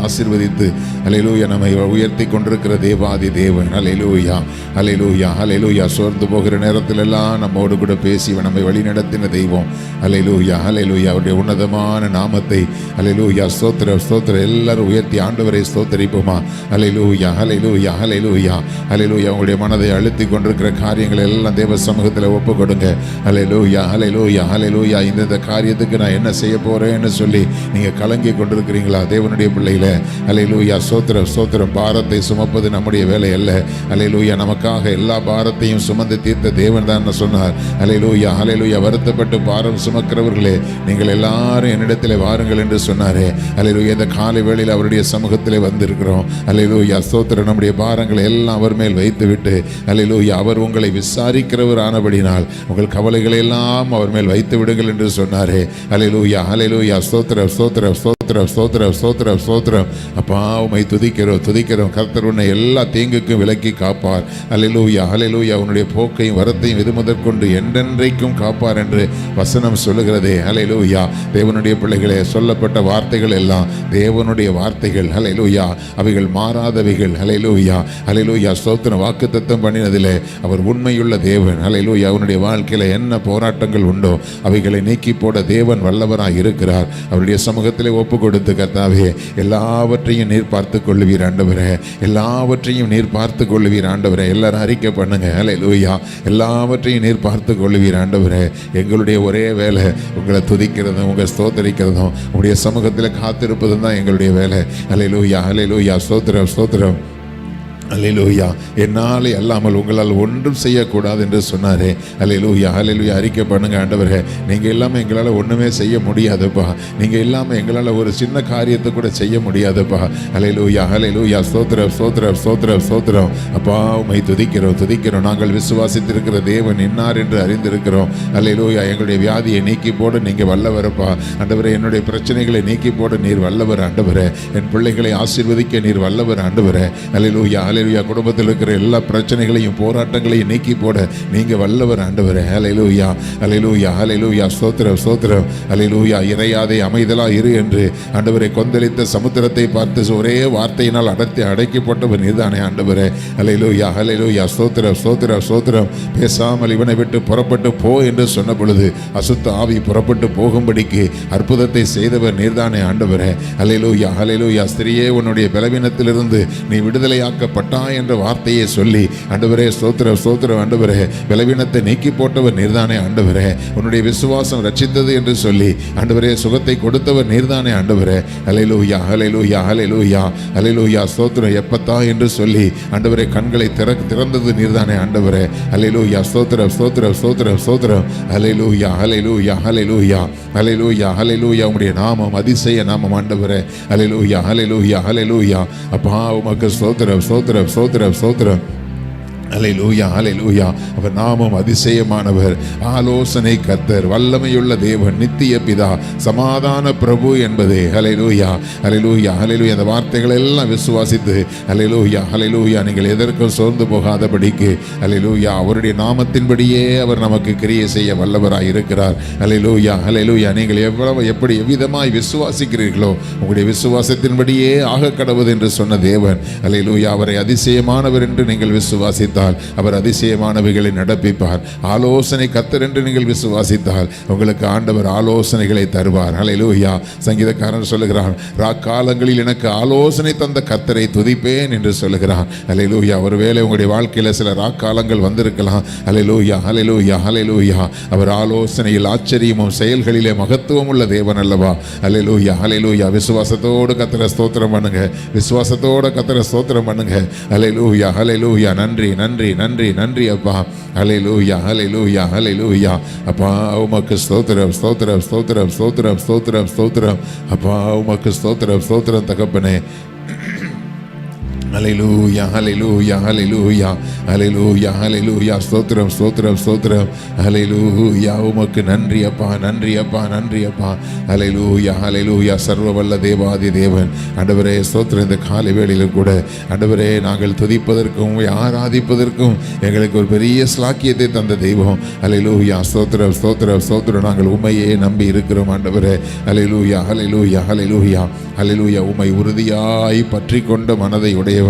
ஆசீர்வதித்து ஹல்லேலூயா நம்மை உயர்த்தி கொண்டிருக்கிற தேவாதி தேவன். ஹல்லேலூயா, ஹல்லேலூயா, ஹல்லேலூயா. சோர்ந்து போகிற நேரத்தில் எல்லாம் நம்மோடு கூட பேசி நம்மை வழி நடத்தின தெய்வம். ஹல்லேலூயா, ஹல்லேலூயா. அவருடைய உன்னதமான நாமத்தை ஹல்லேலூயா, ஸ்தோத்திரம், ஸ்தோத்திரம். எல்லாரும் உயர்த்தி ஆண்டவரை ஸ்தோத்தரிப்போமா? ஹல்லேலூயா, ஹல்லேலூயா, ஹல்லேலூயா, ஹல்லேலூயா. உங்களுடைய மனதை அழுத்தி கொண்டிருக்கிற காரியங்களை எல்லாம் தேவ சமூகத்தில் ஒப்பு கொடுங்க. ஹல்லேலூயா, ஹல்லேலூயா, ஹல்லேலூயா. இந்த காரியத்துக்கு நான் என்ன செய்ய போறேன்னு சொல்லி நீங்க கலங்கி கொண்டிருக்கிறீங்களா? தேவனுடைய பிள்ளைகளே, ஹல்லேலூயா, ஸ்தோத்திரம், ஸ்தோத்திரம். பாரத்தை சுமப்பது நம்முடைய வேலை அல்ல. ஹல்லேலூயா, நமக்காக எல்லா பாரத்தையும் சுமந்து தீர்த்த தேவன் தான் சொன்னார். ஹல்லேலூயா, ஹல்லேலூயா. வருத்தப்பட்டு பாரம் சுமக்கிறவர்களே, நீங்கள் எல்லாரும் என்னிடத்தில் வாருங்கள் என்று சொன்னாரே. ஹல்லேலூயா, இந்த காலை வேளையில் அவருடைய சமூகத்தில் வந்திருக்கிறோம். ஹல்லேலூயா, ஸ்தோத்திரம். நம்முடைய பாரங்களை எல்லாம் அவர் மேல் வைத்து விட்டு ஹல்லேலூயா, அவர் உங்களை விசாரிக்கிறவர் ஆனபடினால் உங்கள் கவலைகளை எல்லாம் அவர் மேல் வைத்து விடுங்கள் என்று சொன்னாரே. ஹல்லேலூயா, ஹல்லேலூயா. ஸ்தோத்திரம், ஸ்தோத்திரம், ஸ்தோத்திரம், ஸ்தோத்திரம், ஸ்தோத்திரம், ஸ்தோத்திரம். அப்பா, உம்மை துதிக்கிறோம், துதிக்கிறோம். கர்த்தர் உன்னை எல்லா தீங்குக்கும் விலக்கி காப்பார். ஹல்லேலூயா, ஹல்லேலூயா. உன்னுடைய போக்கையும் வரத்தையும் இது முதற்கொண்டு என்றென்றைக்கும் காப்பார் என்று வசனம் சொல்லுகிறதே. ஹல்லேலூயா. தேவனுடைய பிள்ளைகளே, சொல்லப்பட்ட வார்த்தைகள் எல்லாம் தேவனுடைய வார்த்தைகள். ஹல்லேலூயா, அவைகள் மாறாதவைகள். ஹல்லேலூயா, ஹல்லேலூயா. ஸ்தோத்திரம். வாக்குத்தத்தம் பண்ணினதிலே அவர் உண்மையுள்ள தேவன். ஹல்லேலூயா. அவனுடைய வாழ்க்கையில் என்ன போராட்டங்கள் உண்டோ அவைகளை நீக்கி போட தேவன் வல்லவராய் இருக்கிறார். அவருடைய சமூகத்திலே ஒப்பு கொடுத்து கர்த்தாவே எல்லாவற்றையும் நீர் பார்த்து கொள்ளுவீர் ஆண்டவரே, எல்லாவற்றையும் நீர் பார்த்து கொள்ளுவீர் ஆண்டவரே. எல்லாரும் அறிக்கை பண்ணுங்க, ஹல்லேலூயா. எல்லாவற்றையும் நீர் பார்த்து கொள்ளுவீர் ஆண்டவரே. எங்களுடைய ஒரே வேலை உங்களை துதிக்கிறதும் உங்களை ஸ்தோத்தரிக்கிறதும் உங்களுடைய சமூகத்தில் காத்திருப்பதும் தான் எங்களுடைய வேலை. ஹல்லேலூயா, ஹல்லேலூயா. ஸ்தோத்திரம், ஸ்தோத்திரம். அல்லேலூயா. என்னால் அல்லாமல் உங்களால் ஒன்றும் செய்யக்கூடாது என்று சொன்னாரே. அல்லேலூயா, அல்லேலூயா. அறிக்கை பண்ணுங்க ஆண்டவரே, நீங்கள் இல்லாமல் எங்களால் ஒன்றுமே செய்ய முடியாதுப்பா. நீங்கள் இல்லாமல் எங்களால் ஒரு சின்ன காரியத்தை கூட செய்ய முடியாதுப்பா. அல்லேலூயா, அல்லேலூயா. ஸ்தோத்திரம், ஸ்தோத்திரம், ஸ்தோத்திரம், ஸ்தோத்திரம். அப்பா உம்மை துதிக்கிறோம், துதிக்கிறோம். நாங்கள் விசுவாசித்திருக்கிற தேவன் இன்னார் என்று அறிந்திருக்கிறோம். அல்லேலூயா. எங்களுடைய வியாதியை நீக்கி போட நீங்கள் வல்லவரப்பா ஆண்டவரே. என்னுடைய பிரச்சனைகளை நீக்கி போட நீர் வல்லவர் ஆண்டவரே. என் பிள்ளைகளை ஆசீர்வதிக்க நீர் வல்லவர் ஆண்டவரே. அல்லேலூயா, அல்லேலூயா. குடும்பத்தில் இருக்கிற எல்லா பிரச்சனைகளையும் போராட்டங்களையும் நீக்கி போட நீங்க வல்லவர் ஆண்டவரே. அல்லேலூயா, அல்லேலூயா, அல்லேலூயா. ஸ்தோத்திரம், ஸ்தோத்திரம். அல்லேலூயா. இறையாதே அமைதலா இரு என்று ஆண்டவரை கொந்தளித்த சமுத்திரத்தை பார்த்து ஒரே வார்த்தையினால் அடைக்கப்பட்டவர் நீர்தானே ஆண்டவரே. அல்லேலூயா, அல்லேலூயா. ஸ்தோத்திரம், ஸ்தோத்திரம், ஸ்தோத்திரம். பேசாமல் இவனை விட்டு புறப்பட்டு போ என்று சொன்ன பொழுது அசுத்த ஆவி புறப்பட்டு போகும்படிக்கு அற்புதத்தை செய்தவர் நீர்தானே ஆண்டவரே. அல்லேலூயா, அல்லேலூயா. ஸ்திரியே உன்னுடைய பலவீனத்திலிருந்து நீ விடுதலையாக்கப்பட்ட என்ற வார்த்தையை சொல்லி ஆண்டவரே ஸ்தோத்திரம், ஸ்தோத்திரம் ஆண்டவரே. பலவீனத்தை நீக்கி போட்டவர் நீர்தானே ஆண்டவரே. உன்னுடைய விசுவாசம் ரட்சித்தது என்று சொல்லி ஆண்டவரே சுகத்தை கொடுத்தவர் நீர்தானே ஆண்டவரே. அல்லேலூயா, அல்லேலூயா, அல்லேலூயா, அல்லேலூயா. ஸ்தோத்திரம். எப்பத்தா என்று சொல்லி ஆண்டவரே கண்களை திறந்தது நீர்தானே ஆண்டவரே. அல்லேலூயா. ஸ்தோத்திரம், ஸ்தோத்திரம், ஸ்தோத்திரம், ஸ்தோத்திரம். அல்லேலூயா, அல்லேலூயா, அல்லேலூயா, அல்லேலூயா, அல்லேலூயா. உம்முடைய நாமம் அதிசய நாமம் ஆண்டவரே. அல்லேலூயா, அல்லேலூயா, அல்லேலூயா. அப்பா உமக்கு ஸ்தோத்திரம், ஸ்தோத்திரம், ஸ்தோத்திரம், ஸ்தோத்திரம். அல்லேலூயா, அல்லேலூயா. அவர் நாமம் அதிசயமானவர், ஆலோசனை கர்த்தர், வல்லமையுள்ள தேவன், நித்திய பிதா, சமாதான பிரபு என்பதே. அல்லேலூயா, அல்லேலூயா, அல்லேலூயா. அந்த வார்த்தைகள் எல்லாம் விசுவாசித்து அல்லேலூயா, அல்லேலூயா. நீங்கள் எதற்கும் சோர்ந்து போகாதபடிக்கு அல்லேலூயா அவருடைய நாமத்தின்படியே அவர் நமக்கு கிரியை செய்ய வல்லவராய் இருக்கிறார். அல்லேலூயா, அல்லேலூயா. நீங்கள் எப்படி எவ்விதமாய் விசுவாசிக்கிறீர்களோ உங்களுடைய விசுவாசத்தின்படியே ஆக கடவுது என்று சொன்ன தேவன். அல்லேலூயா. அவரை அதிசயமானவர் என்று நீங்கள் விசுவாசித்து அவர் அதிசயமானவைகளை நடப்பிப்பார். ஆலோசனை கர்த்தர் என்று நீங்கள் விசுவாசித்தால் உங்களுக்கு ஆண்டவர் ஆலோசனைகளை தருவார். அல்லேலூயா. சங்கீதக்காரன் சொல்லுகிறான், ராக்காலங்களில் எனக்கு ஆலோசனை தந்த கர்த்தரை துதிப்பேன் என்று சொல்லுகிறான். அல்லேலூயா. ஒருவேளை உங்களுடைய வாழ்க்கையில் சில ராக்காலங்கள் வந்திருக்கலாம். அல்லேலூயா, அல்லேலூயா, அல்லேலூயா. அவர் ஆலோசனையில் ஆச்சரியமும் செயல்களிலே மகத்துவம் உள்ள தேவன் அல்லவா. அல்லேலூயா, அல்லேலூயா. விசுவாசத்தோடு கர்த்தரை ஸ்தோத்திரம் பண்ணுங்க, விசுவாசத்தோடு கர்த்தரை ஸ்தோத்திரம் பண்ணுங்க. அல்லேலூயா, அல்லேலூயா. நன்றி, நன்றி, நன்றி, நன்றி அப்பா. ஹல்லேலூயா, ஹல்லேலூயா, ஹல்லேலூயா. அப்பா உமக்கு ஸ்தோத்திரம், ஸ்தோத்திரம், ஸ்தோத்திரம், ஸ்தோத்திரம், ஸ்தோத்திரம், ஸ்தோத்திரம். அப்பா உமக்கு ஸ்தோத்திரம், ஸ்தோத்திரம் தகப்பனே. ஹல்லேலூயா, ஹல்லேலூயா, ஹல்லேலூயா, ஹல்லேலூயா, ஹல்லேலூயா. ஸ்தோத்திரம், ஸ்தோத்திரம், ஸ்தோத்திரம். ஹல்லேலூயா. உமக்கு நன்றி அப்பா, நன்றி அப்பா, நன்றி அப்பா. ஹல்லேலூயா, ஹல்லேலூயா. சர்வ வல்ல தேவாதி தேவன் ஆண்டவரே ஸ்தோத்திரம். இந்த காலை வேளையிலும் கூட ஆண்டவரே நாங்கள் துதிப்பதற்கும் ஆராதிப்பதற்கும் எங்களுக்கு ஒரு பெரிய ஸ்லாக்கியத்தை தந்த தெய்வம். ஹல்லேலூயா. ஸ்தோத்திரம், ஸ்தோத்திரம், ஸ்தோத்திரம். நாங்கள் உம்மையே நம்பி இருக்கிறோம் ஆண்டவரே. ஹல்லேலூயா, ஹல்லேலூயா, ஹல்லேலூயா, ஹல்லேலூயா. உம்மை உறுதியாய் பற்றி கொண்ட மனதை உடையவன்,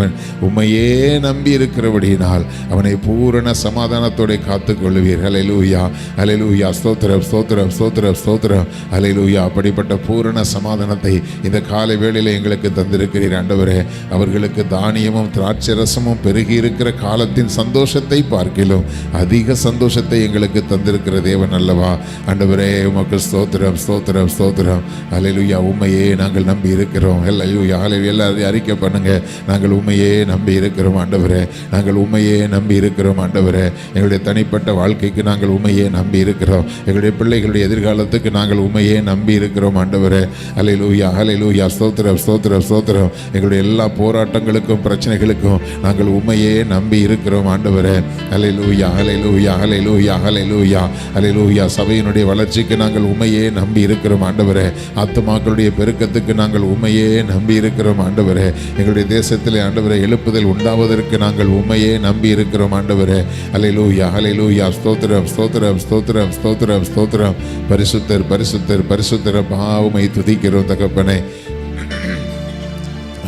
உம்மையே நம்பி இருக்கிறபடியினால் அவனை பூரண சமாதானத்தோடு காத்துக் கொள்வீர். ஹல்லேலூயா, ஹல்லேலூயா. ஸ்தோத்திரம், ஸ்தோத்திரம், ஸ்தோத்திரம், ஸ்தோத்திரம். ஹல்லேலூயா. அப்படிப்பட்ட பூரண சமாதானத்தை இந்த காலை வேளையில எங்களுக்கு தந்திருக்கிறீர் ஆண்டவரே. அவர்களுக்கு தானியமும் திராட்சை ரசமும் பெருகி இருக்கிற காலத்தின் சந்தோஷத்தை பார்க்கிலும் அதிக சந்தோஷத்தை எங்களுக்கு தந்திருக்கிற தேவன் அல்லவா ஆண்டவரே. உமக்கு ஸ்தோத்திரம், ஸ்தோத்திரம், ஸ்தோத்திரம். ஹல்லேலூயா. உம்மையே நாங்கள் நம்பி இருக்கிறோம். ஹல்லேலூயா, ஹல்லேலூயா. எல்லாரும் அறிக்கை பண்ணுங்க, நாங்கள் உம்மையே நம்பி இருக்கிறோம் ஆண்டவரே. நாங்கள் உம்மையே நம்பி இருக்கிறோம் ஆண்டவரே. எங்களுடைய தனிப்பட்ட வாழ்க்கைக்கு நாங்கள் உம்மையே நம்பி இருக்கிறோம். எங்களுடைய பிள்ளைகளுடைய எதிர்காலத்துக்கு நாங்கள் உம்மையே நம்பி இருக்கிறோம் ஆண்டவரே. அல்லேலூயா, அல்லேலூயா. ஸ்தோத்திரம், ஸ்தோத்திரம், ஸ்தோத்திரம். எங்களுடைய எல்லா போராட்டங்களுக்கும் பிரச்சனைகளுக்கும் நாங்கள் உம்மையே நம்பி இருக்கிறோம் ஆண்டவரே. அல்லேலூயா, அல்லேலூயா, அல்லேலூயா, அல்லேலூயா, அல்லேலூயா. சபையினுடைய வளர்ச்சிக்கு நாங்கள் உம்மையே நம்பி இருக்கிறோம் ஆண்டவரே. ஆத்துமாக்களுடைய பெருக்கத்துக்கு நாங்கள் உம்மையே நம்பி இருக்கிறோம் ஆண்டவரே. எங்களுடைய தேசத்திலே ஆண்டவரே எழுப்புதல் உண்டாவதற்கு நாங்கள் உம்மையே நம்பி இருக்கிறோம் ஆண்டவரே. அல்லேலூயா, அல்லேலூயா. ஸ்தோத்திரம், ஸ்தோத்திரம், ஸ்தோத்திரம், ஸ்தோத்திரம், ஸ்தோத்திரம். பரிசுத்தர், பரிசுத்தர், பரிசுத்தர். உம்மை துதிக்கிறோம் தகப்பனே.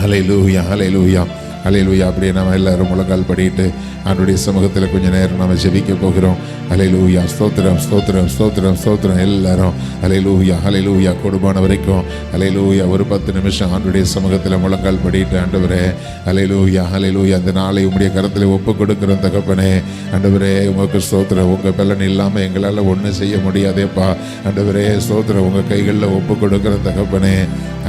அல்லேலூயா, அல்லேலூயா. அல்லேலூயா. அப்படியே நம்ம எல்லாரும் முழங்கால் படிட்டு ஆண்டவருடைய சமூகத்தில் கொஞ்ச நேரம் நம்ம ஜெபிக்க போகிறோம். அல்லேலூயா. ஸ்தோத்திரம் ஸ்தோத்திரம் ஸ்தோத்திரம் ஸ்தோத்திரம். எல்லாரும் அல்லேலூயா அல்லேலூயா. கொடுமான வரைக்கும் அல்லேலூயா ஒரு 10 நிமிஷம் ஆண்டவருடைய சமூகத்தில் முழங்கால் படிட்டு, ஆண்டவரே அல்லேலூயா அல்லேலூயா, அந்த நாளை உம்முடைய கரத்தில் ஒப்பு கொடுக்கிறோம் தகப்பனே. ஆண்டவரே உமக்கு ஸ்தோத்திரம். உங்கள் பலன் இல்லாமல் எங்களால் ஒன்றும் செய்ய முடியாதேப்பா. ஆண்டவரே ஸ்தோத்திரம். உங்கள் கைகளில் ஒப்பு கொடுக்கிற தகப்பனே.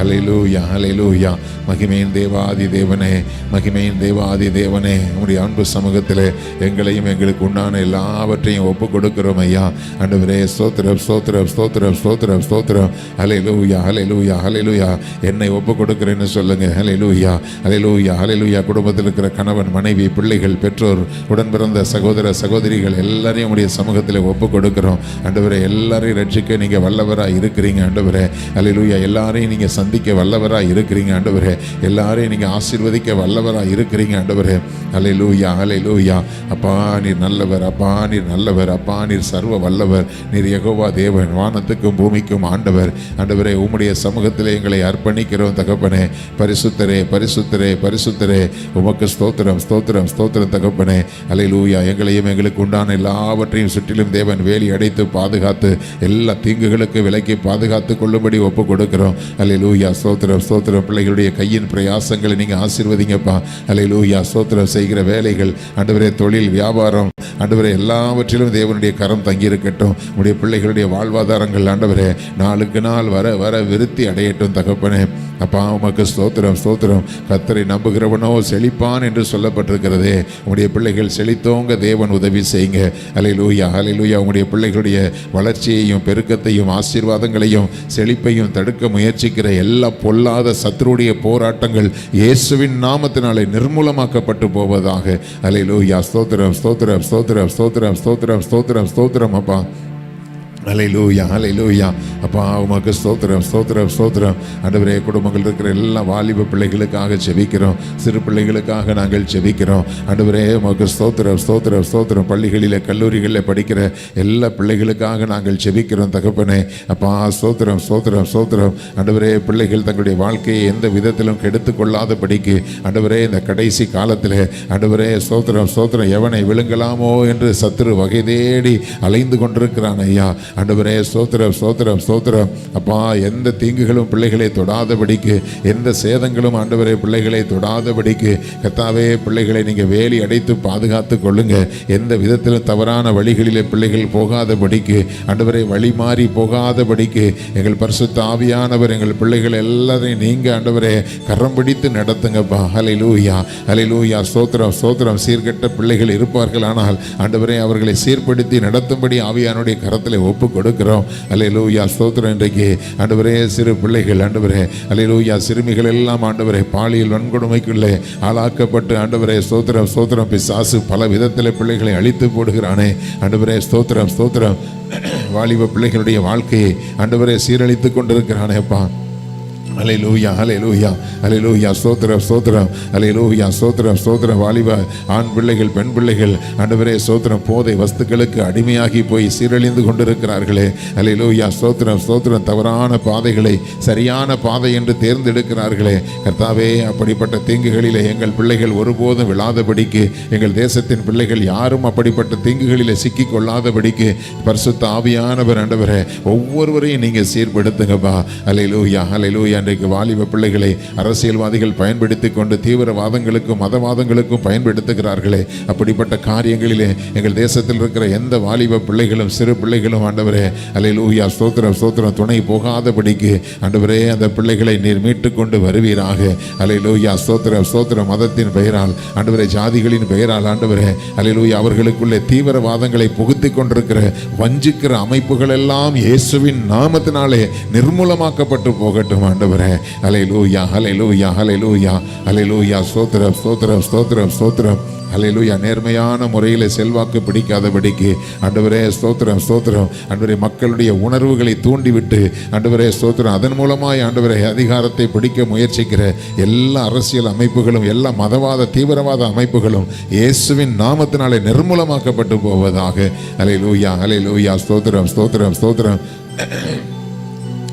அல்லேலூயா அல்லேலூயா. மகிமையின் தேவாதி தேவனே, மகிமையின் தேவாதி தேவனே, உம்முடைய அன்பு சமூகத்தில் எங்களையும் எங்களுக்கு உண்டான எல்லாவற்றையும் ஒப்பு கொடுக்கிறோம் ஐயா. ஆண்டவரே ஸ்தோத்திரம் ஸ்தோத்திரம் ஸ்தோத்திரம் ஸ்தோத்திரம் ஸ்தோத்திரம். அல்லேலூயா அல்லேலூயா அல்லேலூயா. என்னை ஒப்பு கொடுக்கிறேன்னு சொல்லுங்க. அல்லேலூயா அல்லேலூயா அல்லேலூயா. குடும்பத்தில் இருக்கிற கணவன், மனைவி, பிள்ளைகள், பெற்றோர், உடன் பிறந்த சகோதர சகோதரிகள் எல்லாரையும் உடைய சமூகத்தில் ஒப்பு கொடுக்கிறோம். ஆண்டவரே எல்லாரையும் ரட்சிக்க நீங்கள் வல்லவராக இருக்கிறீங்க. ஆண்டவரே அல்லேலூயா. எல்லாரையும் நீங்கள் சந்திக்க வல்லவராக இருக்கிறீங்க. ஆண்டவரே எல்லாரையும் நீங்கள் ஆசீர்வதிக்க வல்லவராக இருக்கிறீங்க. ஆண்டவரே அல்லேலூயா அல்லேலூயா. அப்பா நீர் நல்லவர், அப்பா நீர் நல்லவர், அப்பா நீர் சர்வ வல்லவர், நீர் யெகோவா தேவன், வானத்துக்கும் பூமிக்கும் ஆண்டவர். ஆண்டவரே உம்முடைய சமூகத்தில் எங்களை அர்ப்பணிக்கிறோம் தகப்பனே. பரிசுத்தரே பரிசுத்தரே பரிசுத்தரே, உமக்கு ஸ்தோத்திரம் ஸ்தோத்திரம் ஸ்தோத்திரம் தகப்பனே. அல்லேலூயா. எங்களையும் எங்களுக்கு உண்டான எல்லாவற்றையும் சுற்றிலும் தேவன் வேலி அடைத்து பாதுகாத்து எல்லா தீங்குகளுக்கு விலக்கி பாதுகாத்து கொள்ளும்படி ஒப்பு கொடுக்கிறோம். அல்லேலூயா. ஸ்தோத்திரம் ஸ்தோத்திரம். பிள்ளைகளுடைய கையின் பிரயாசங்களை நீங்கள் ஆசீர்வதிங்கப்பா. அல்லேலூயா. ஸ்தோத்திரம். செய்கிற வேலைகள் ஆண்டவரே, தொழில், வியாபாரம் ஆண்டவரே, எல்லாவற்றிலும் தேவனுடைய கரம் தங்கியிருக்கட்டும். உடைய பிள்ளைகளுடைய வாழ்வாதாரங்கள் ஆண்டவரே நாளுக்கு நாள் வர வர விருத்தி அடையட்டும் தகப்பனே. அப்பா உமக்கு ஸ்தோத்திரம் ஸ்தோத்திரம். கர்த்தரை நம்புகிறவனோ செழிப்பான் என்று சொல்லப்பட்டிருக்கிறதே. உடைய பிள்ளைகள் செழித்தோங்க தேவன் உதவி செய்யுங்க. அல்லேலூயா அல்லேலூயா. உங்களுடைய பிள்ளைகளுடைய வளர்ச்சியையும் பெருக்கத்தையும் ஆசீர்வாதங்களையும் செழிப்பையும் தடுக்க முயற்சிக்கிற எல்லா பொல்லாத சத்துருடைய போராட்டங்கள் இயேசுவின் நாமத்தினாலே நிர்மூலமாக்கப்பட்டு போவதாக. அல்லேலூயா. ஸ்தோத்திரம் ஸ்தோத்திரம் ஸ்தோத்திரம் ஸ்தோத்திரம் ஸ்தோத்திரம் ஸ்தோத்திரம் ஸ்தோத்திரம் அப்பா. அல்லேலூயா அல்லேலூயா. அப்பா உமக்கு ஸ்தோத்திரம் ஸ்தோத்திரம் ஸ்தோத்திரம். ஆண்டவரே குடும்பங்கள் இருக்கிற எல்லா வாலிப பிள்ளைகளுக்காக ஜெபிக்கிறோம். சிறு பிள்ளைகளுக்காக நாங்கள் ஜெபிக்கிறோம். ஆண்டவரே உமக்கு ஸ்தோத்திரம் ஸ்தோத்திரம் ஸ்தோத்திரம். பள்ளிகளில் படிக்கிற படிக்கிற எல்லா பிள்ளைகளுக்காக நாங்கள் ஜெபிக்கிறோம் தகப்பனே. அப்பா ஸ்தோத்திரம் ஸ்தோத்திரம் ஸ்தோத்திரம். ஆண்டவரே பிள்ளைகள் தங்களுடைய வாழ்க்கையை எந்த விதத்திலும் கெடுத்து கொள்ளாதபடிக்கு ஆண்டவரே இந்த கடைசி காலத்தில் ஆண்டவரே ஸ்தோத்திரம் ஸ்தோத்திரம். எவனை விழுங்கலாமோ என்று சத்துரு வகை தேடி அலைந்து கொண்டிருக்கிறான் ஐயா. ஆண்டவரே ஸ்தோத்திரம் ஸ்தோத்திரம் ஸ்தோத்திரம். அப்பா எந்த தீங்குகளும் பிள்ளைகளை தொடாதபடிக்கு, எந்த சேதங்களும் ஆண்டவரே பிள்ளைகளை தொடாதபடிக்கு கர்த்தாவே பிள்ளைகளை நீங்கள் வேலி அடைத்து பாதுகாத்து கொள்ளுங்க. எந்த விதத்திலும் தவறான வழிகளிலே பிள்ளைகள் போகாதபடிக்கு ஆண்டவரை வழி மாறி போகாதபடிக்கு எங்கள் பரிசுத்த ஆவியானவர் எங்கள் பிள்ளைகள் எல்லாரையும் நீங்கள் ஆண்டவரே கரம் பிடித்து நடத்துங்கப்பா. அல்லேலூயா அல்லேலூயா. ஸ்தோத்திரம் ஸ்தோத்திரம். சீர்கெட்ட பிள்ளைகள் இருப்பார்கள், ஆனால் ஆண்டவரே அவர்களை சீர்படுத்தி நடத்தும்படி ஆவியானுடைய கரத்தில் ஒப்பு கொடுக்கிறோம். அல்லேலூயா. ஸ்தோத்திரம். இன்றைக்கு ஆண்டவரே சிறு பிள்ளைகள் ஆண்டவரே அல்லேலூயா, சிறுமிகள் எல்லாம் ஆண்டவரே பாலியல் வன்கொடுமைக்குள்ளே ஆளாக்கப்பட்டு ஆண்டவரே ஸ்தோத்திரம் ஸ்தோத்திரம். பிசாசு பல விதத்தில் பிள்ளைகளை அழித்து போடுகிறானே ஆண்டவரே ஸ்தோத்திரம் ஸ்தோத்திரம். வாலிப பிள்ளைகளுடைய வாழ்க்கையை ஆண்டவரே சீரழித்து கொண்டிருக்கிறானேப்பா. அல்லேலூயா அல்லேலூயா அல்லேலூயா. ஸ்தோத்திரம் ஸ்தோத்திரம். அல்லேலூயா. ஸ்தோத்திரம் ஸ்தோத்திரம். வாலிப ஆண் பிள்ளைகள், பெண் பிள்ளைகள் ஆண்டவரே ஸ்தோத்திரம் போதை வஸ்துக்களுக்கு அடிமையாகி போய் சீரழிந்து கொண்டிருக்கிறார்களே. அல்லேலூயா. ஸ்தோத்திரம் ஸ்தோத்திரம். தவறான பாதைகளை சரியான பாதை என்று தேர்ந்தெடுக்கிறார்களே கர்த்தாவே. அப்படிப்பட்ட தீங்குகளிலே எங்கள் பிள்ளைகள் ஒருபோதும் விழாதபடிக்கு, எங்கள் தேசத்தின் பிள்ளைகள் யாரும் அப்படிப்பட்ட தீங்குகளிலே சிக்கி கொள்ளாதபடிக்கு பரிசுத்த ஆவியானவர் ஆண்டவரே ஒவ்வொருவரையும் நீங்கள் சீர்படுத்துங்கப்பா. அல்லேலூயா அல்லேலூயா. இன்றைக்கு வாலிப பிள்ளைகளை அரசியல்வாதிகள் பயன்படுத்தி கொண்டு தீவிரவாதங்களுக்கும் மதவாதங்களுக்கும் பயன்படுத்துகிறார்களே. அப்படிப்பட்ட காரியங்களிலே எங்கள் தேசத்தில் இருக்கிற எந்த வாலிப பிள்ளைகளும் சிறு பிள்ளைகளும் ஆண்டவரே அல்லேலூயா ஸ்தோத்திரம் ஸ்தோத்திரம் துணை போகாதபடிக்கு ஆண்டவரே அந்த பிள்ளைகளை நீர் மீட்டு கொண்டு வருவீராக. அல்லேலூயா. ஸ்தோத்திரம் ஸ்தோத்திரம். மதத்தின் பெயரால் ஆண்டவரே, ஜாதிகளின் பெயரால் ஆண்டவரே அல்லேலூயா அவர்களுக்குள்ளே தீவிரவாதங்களை புகுத்தி கொண்டிருக்கிற வஞ்சிக்கிற அமைப்புகள் எல்லாம் இயேசுவின் நாமத்தினாலே நிர்மூலமாக்கப்பட்டு போகட்டும் ஆண்டவரே. அல்லேலூயா அல்லேலூயா அல்லேலூயா அல்லேலூயா. ஸ்தோத்திரம் ஸ்தோத்திரம் ஸ்தோத்திரம் ஸ்தோத்திரம். அல்லேலூயா. நேர்மையான முறையில் செல்வாக்கு பிடிக்காதபடிக்கு ஆண்டவரே ஸ்தோத்திரம் ஸ்தோத்திரம். ஆண்டவரே மக்களுடைய உணர்வுகளை தூண்டிவிட்டு ஆண்டவரே ஸ்தோத்திரம் அதன் மூலமாய் ஆண்டவரே அதிகாரத்தை பிடிக்க முயற்சிக்கிற எல்லா அரசியல் அமைப்புகளும் எல்லா மதவாத தீவிரவாத அமைப்புகளும் இயேசுவின் நாமத்தினாலே நிர்மூலமாக்கப்பட்டு போவதாக. அல்லேலூயா அல்லேலூயா. ஸ்தோத்திரம் ஸ்தோத்திரம் ஸ்தோத்திரம்.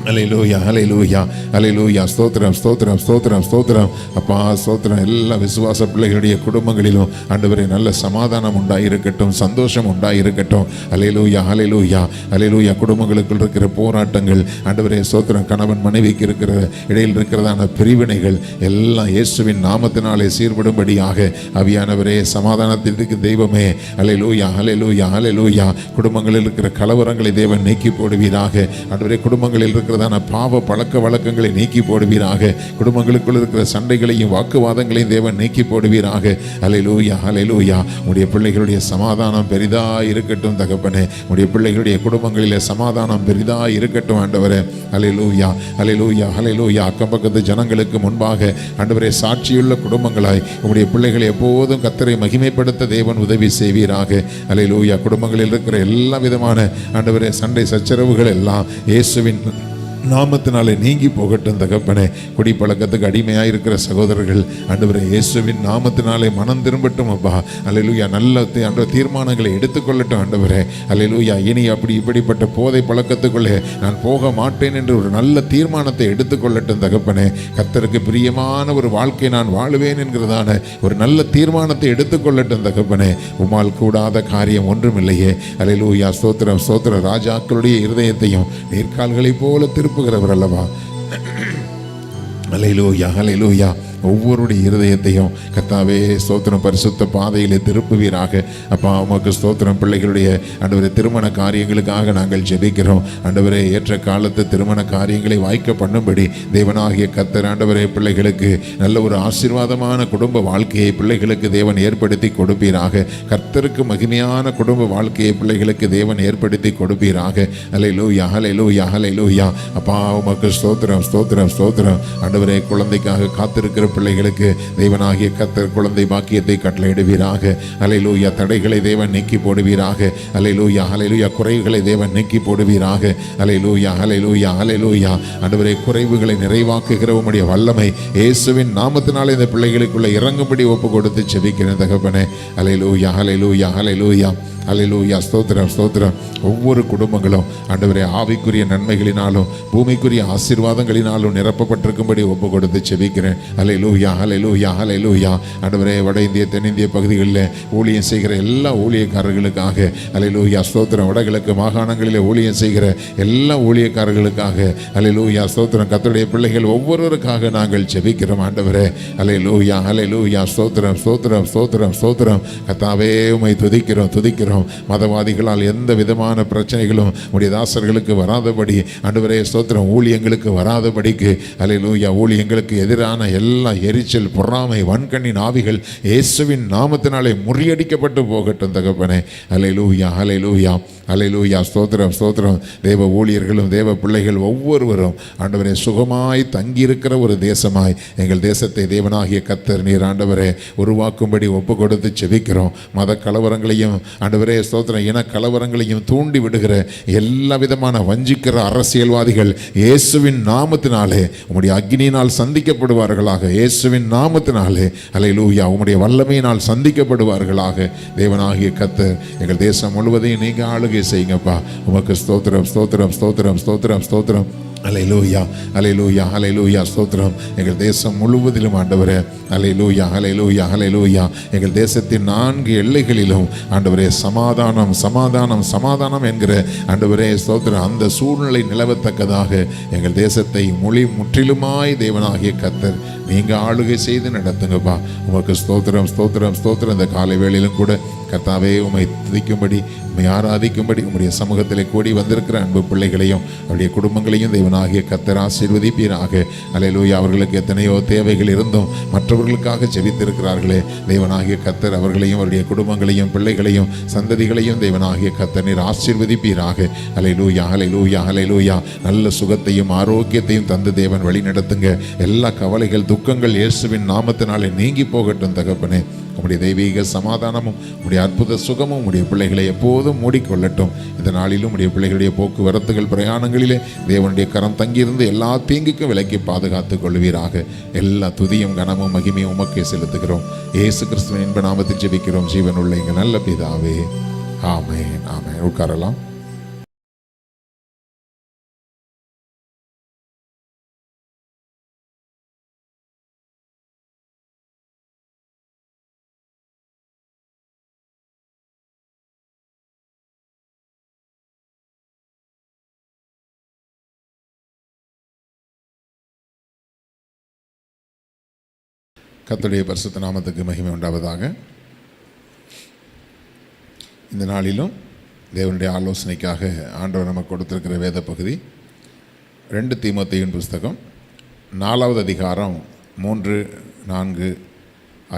ஹல்லேலூயா ஹல்லேலூயா ஹல்லேலூயா. ஸ்தோத்திரம் ஸ்தோத்திரம் ஸ்தோத்திரம் ஸ்தோத்திரம். அப்பா ஸ்தோத்திரம். எல்லா விசுவாச பிள்ளைகளுடைய குடும்பங்களிலும் ஆண்டவரே நல்ல சமாதானம் உண்டாயிருக்கட்டும், சந்தோஷம் உண்டாயிருக்கட்டும். ஹல்லேலூயா ஹல்லேலூயா ஹல்லேலூயா. குடும்பங்களுக்குள் இருக்கிற போராட்டங்கள் ஆண்டவரே ஸ்தோத்திரம், கணவன் மனைவிக்கு இருக்கிற இடையில் இருக்கிறதான பிரிவினைகள் எல்லாம் இயேசுவின் நாமத்தினாலே சீர்படும்படியாக ஆவியானவரே, சமாதானத்திற்கு தெய்வமே ஹல்லேலூயா ஹல்லேலூயா ஹல்லேலூயா. குடும்பங்களில் இருக்கிற கலவரங்களை தேவன் நீக்கி போடுவீராக. ஆண்டவரே, குடும்பங்களில் இருக்கிறதான பாவ பழக்க வழக்கங்களை நீக்கி போடுவீராக. குடும்பங்களுக்குள் இருக்கிற சண்டைகளையும் வாக்குவாதங்களையும் தேவன் நீக்கி போடுவீராக. ஹல்லேலூயா ஹல்லேலூயா. உடைய பிள்ளைகளுடைய சமாதானம் பெரிதா இருக்கட்டும் தகப்பனே. உடைய பிள்ளைகளுடைய குடும்பங்களிலே சமாதானம் பெரிதா இருக்கட்டும் ஆண்டவரே. ஹல்லேலூயா ஹல்லேலூயா ஹல்லேலூயா. அக்கம் பக்கத்து ஜனங்களுக்கு முன்பாக ஆண்டவரே சாட்சியுள்ள குடும்பங்களாய் உடைய பிள்ளைகளை எப்போதும் கர்த்தரை மகிமைப்படுத்த தேவன் உதவி செய்வீராக. ஹல்லேலூயா. குடும்பங்களில் இருக்கிற எல்லா விதமான ஆண்டவரே சண்டை சச்சரவுகள் எல்லாம் இயேசுவின் நாமத்தினாலே நீங்கி போகட்டும் தகப்பனே. குடிப்பழக்கத்துக்கு அடிமையாக இருக்கிற சகோதரர்கள் ஆண்டவரே இயேசுவின் நாமத்தினாலே மனம் திரும்பட்டும் அப்பா. அல்லேலூயா. நல்ல தீர்மானங்களை எடுத்துக்கொள்ளட்டும் ஆண்டவரே. அல்லேலூயா. இனி அப்படி இப்படிப்பட்ட போதை பழக்கத்துக்குள்ளே நான் போக மாட்டேன் என்று ஒரு நல்ல தீர்மானத்தை எடுத்துக்கொள்ளட்டும் தகப்பனே. கர்த்தருக்கு பிரியமான ஒரு வாழ்க்கை நான் வாழுவேன் என்கிறதான ஒரு நல்ல தீர்மானத்தை எடுத்துக்கொள்ளட்டும் தகப்பனே. உம்மால் கூடாத காரியம் ஒன்றுமில்லையே. அல்லேலூயா. ஸ்தோத்திரம் ஸ்தோத்திரம். ராஜாக்களுடைய இருதயத்தையும் நீர்க்கால்களை போல திருப்புகிறவர் அல்லவா. ஹல்லேலூயா ஹல்லேலூயா. ஒவ்வொருடைய இருதயத்தையும் கர்த்தாவே ஸ்தோத்திரம் பரிசுத்த பாதையிலே திருப்புவீராக. அப்பா உமக்கு ஸ்தோத்திரம். பிள்ளைகளுடைய ஆண்டவரே திருமண காரியங்களுக்காக நாங்கள் ஜெபிக்கிறோம் ஆண்டவரே. ஏற்ற காலத்து திருமண காரியங்களை வாய்க்க பண்ணும்படி தேவனாகிய கர்த்தர் ஆண்டவரே பிள்ளைகளுக்கு நல்ல ஒரு ஆசீர்வாதமான குடும்ப வாழ்க்கையை பிள்ளைகளுக்கு தேவன் ஏற்படுத்தி கொடுப்பீராக. கர்த்தருக்கு மகிமையான குடும்ப வாழ்க்கையை பிள்ளைகளுக்கு தேவன் ஏற்படுத்தி கொடுப்பீராக. ஹல்லேலூயா ஹல்லேலூயா ஹல்லேலூயா. அப்பா உமக்கு ஸ்தோத்திரம் ஸ்தோத்திரம் ஸ்தோத்திரம். ஆண்டவரே குழந்தைக்காக காத்திருக்கிற பிள்ளைகளுக்கு தேவனாகிய கர்த்தர் குழந்தை பாக்கியத்தை கட்டளையிடுவீராக. ஹல்லேலூயா. தடைகளை தேவன் நீக்கி போடுவீராக. ஹல்லேலூயா ஹல்லேலூயா. குறைவுகளை தேவன் நீக்கி போடுவீராக. ஹல்லேலூயா ஹல்லேலூயா ஹல்லேலூயா. ஆண்டவரே குறைவுகளை நிறைவாக்குகிற உம்முடைய வல்லமை இயேசுவின் நாமத்தினாலே இந்த பிள்ளைகளுக்குள்ள இறங்கும்படி ஒப்பு கொடுத்து ஜெபிக்கிறேன் தகப்பனே. ஹல்லேலூயா ஹல்லேலூயா ஹல்லேலூயா ஹல்லேலூயா. ஸ்தோத்திரம் ஸ்தோத்திரம். ஒவ்வொரு குடும்பங்களும் ஆண்டவரே ஆவிக்குரிய நன்மைகளினாலும் பூமிக்குரிய ஆசீர்வாதங்களினாலும் நிரப்பப்பட்டிருக்கும்படி ஒப்பு கொடுத்து ஜெபிக்கிறேன். ஹல்லேலூயா ஹல்லேலூயா ஹல்லேலூயா. ஆண்டவரே வட இந்திய தென்னிந்திய பகுதிகளில் ஊழியம் செய்கிற எல்லா ஊழியக்காரர்களுக்காக ஹல்லேலூயா ஸ்தோத்திரம். வடகிழக்கு மாகாணங்களில் ஊழியம் செய்கிற எல்லா ஊழியக்காரர்களுக்காக ஹல்லேலூயா ஸ்தோத்திரம். கர்த்தருடைய பிள்ளைகள் ஒவ்வொருவருக்காக நாங்கள் ஜெபிக்கிறோம் ஆண்டவரே. ஹல்லேலூயா ஹல்லேலூயா. ஸ்தோத்திரம் ஸ்தோத்திரம் ஸ்தோத்திரம் ஸ்தோத்திரம். கர்த்தாவே உம்மை துதிக்கிறோம் துதிக்கிறோம். மதவாதிகளால் எந்த விதமான பிரச்சனைகளும் உடைய தாசர்களுக்கு வராதபடி ஆண்டவரே ஸ்தோத்திரம். ஊழியங்களுக்கு வராதபடிக்கு ஹல்லேலூயா. ஊழியங்களுக்கு எதிரான எல்லா எரிச்சல் பொறாமை வன்கண்ணின் ஆவிகள் இயேசுவின் நாமத்தினாலே முறியடிக்கப்பட்டு போகட்டும் தகப்பனே. ஹல்லேலூயா ஹல்லேலூயா ஹல்லேலூயா. ஸ்தோத்திரம் ஸ்தோத்திரம். தேவ ஊழியர்களும் தேவ பிள்ளைகள் ஒவ்வொருவரும் ஆண்டவரே சுகமாய் தங்கியிருக்கிற ஒரு தேசமாய் எங்கள் தேசத்தை தேவனாகிய கர்த்தர் நீர் ஆண்டவரே உருவாக்கும்படி ஒப்பு கொடுத்து ஜெபிக்கிறோம். மத கலவரங்களையும் ஆண்டவரே ஸ்தோத்திரம் இன கலவரங்களையும் தூண்டி விடுகிற எல்லா விதமான வஞ்சிக்கிற அரசியல்வாதிகள் இயேசுவின் நாமத்தினாலே உம்முடைய அக்னியினால் சந்திக்கப்படுவார்களாக. இயேசுவின் நாமத்தினாலே ஹல்லேலூயா உம்முடைய வல்லமையினால் சந்திக்கப்படுவார்களாக. தேவனாகிய கர்த்தர் எங்கள் தேசம் முழுவதையும் நீங்க ஆளுகை செய்யுங்கப்பா. உமக்கு ஸ்தோத்திரம் ஸ்தோத்திரம் ஸ்தோத்திரம் ஸ்தோத்திரம் ஸ்தோத்திரம். ஹல்லேலூயா ஹல்லேலூயா ஹல்லேலூயா. ஸ்தோத்திரம். எங்கள் தேசம் முழுவதிலும் ஆண்டவரே ஹல்லேலூயா ஹல்லேலூயா ஹல்லேலூயா. எங்கள் தேசத்தின் 4 எல்லைகளிலும் ஆண்டவரே சமாதானம் சமாதானம் சமாதானம் என்கிற ஆண்டவரே ஸ்தோத்திரம் அந்த சூழ்நிலை நிலவத்தக்கதாக எங்கள் தேசத்தை முற்றிலுமாய் தேவனாகிய கர்த்தர் நீங்க ஆளுகை செய்து நடத்துங்கப்பா. உமக்கு ஸ்தோத்திரம் ஸ்தோத்திரம் ஸ்தோத்திரம். இந்த காலை வேளையிலும் கூட கர்த்தாவே உம்மை துதிக்கும்படி உம்மை ஆராதிக்கும்படி உம்முடைய சமூகத்திலே கூடி வந்திருக்கிற அன்பு பிள்ளைகளையும் அவருடைய குடும்பங்களையும் தேவனாகிய கர்த்தர் ஆசீர்வதிப்பீராக. ஹல்லேலூயா. அவர்களுக்கு எத்தனையோ தேவைகள் இருந்தும் மற்றவர்களுக்காக ஜெபித்திருக்கிறார்களே. தேவனாகிய கர்த்தர் அவர்களையும் அவருடைய குடும்பங்களையும் பிள்ளைகளையும் சந்ததிகளையும் தேவனாகிய கர்த்தர் நீர் ஆசீர்வதிப்பீராக. ஹல்லேலூயா ஹல்லேலூயா ஹல்லேலூயா. நல்ல சுகத்தையும் ஆரோக்கியத்தையும் தந்து தேவன் வழி நடத்துங்க. எல்லா கவலைகள் துக்கங்கள் இயேசுவின் நாமத்தினாலே நீங்கி போகட்டும் தகப்பனே. உம்முடைய தெய்வீக சமாதானமும் உம்முடைய அற்புத சுகமும் உம்முடைய பிள்ளைகளை எப்போதும் மூடிக்கொள்ளட்டும். இந்த நாளிலும் உம்முடைய பிள்ளைகளுடைய போக்குவரத்துகள் பிரயாணங்களிலே தேவனுடைய கரம் தங்கியிருந்து எல்லா தீங்குக்கும் விலக்கி பாதுகாத்துக் கொள்வீராக. எல்லா துதியும் கனமும் மகிமையும் உமக்கே செலுத்துகிறோம். இயேசு கிறிஸ்துவின் இன்ப நாமத்தில் ஜெபிக்கிறோம் ஜீவனுள்ள எங்கள் நல்ல பிதாவே. ஆமென் ஆமென். உட்காரலாம். கர்த்தருடைய பரிசுத்த நாமத்துக்கு மகிமை உண்டாவதாக. இந்த நாளிலும் தேவனுடைய ஆலோசனைக்காக ஆண்டவர் நமக்கு கொடுத்திருக்கிற வேத பகுதி 2 தீமோத்தேயுவின் புஸ்தகம் 4வது அதிகாரம் 3, 4,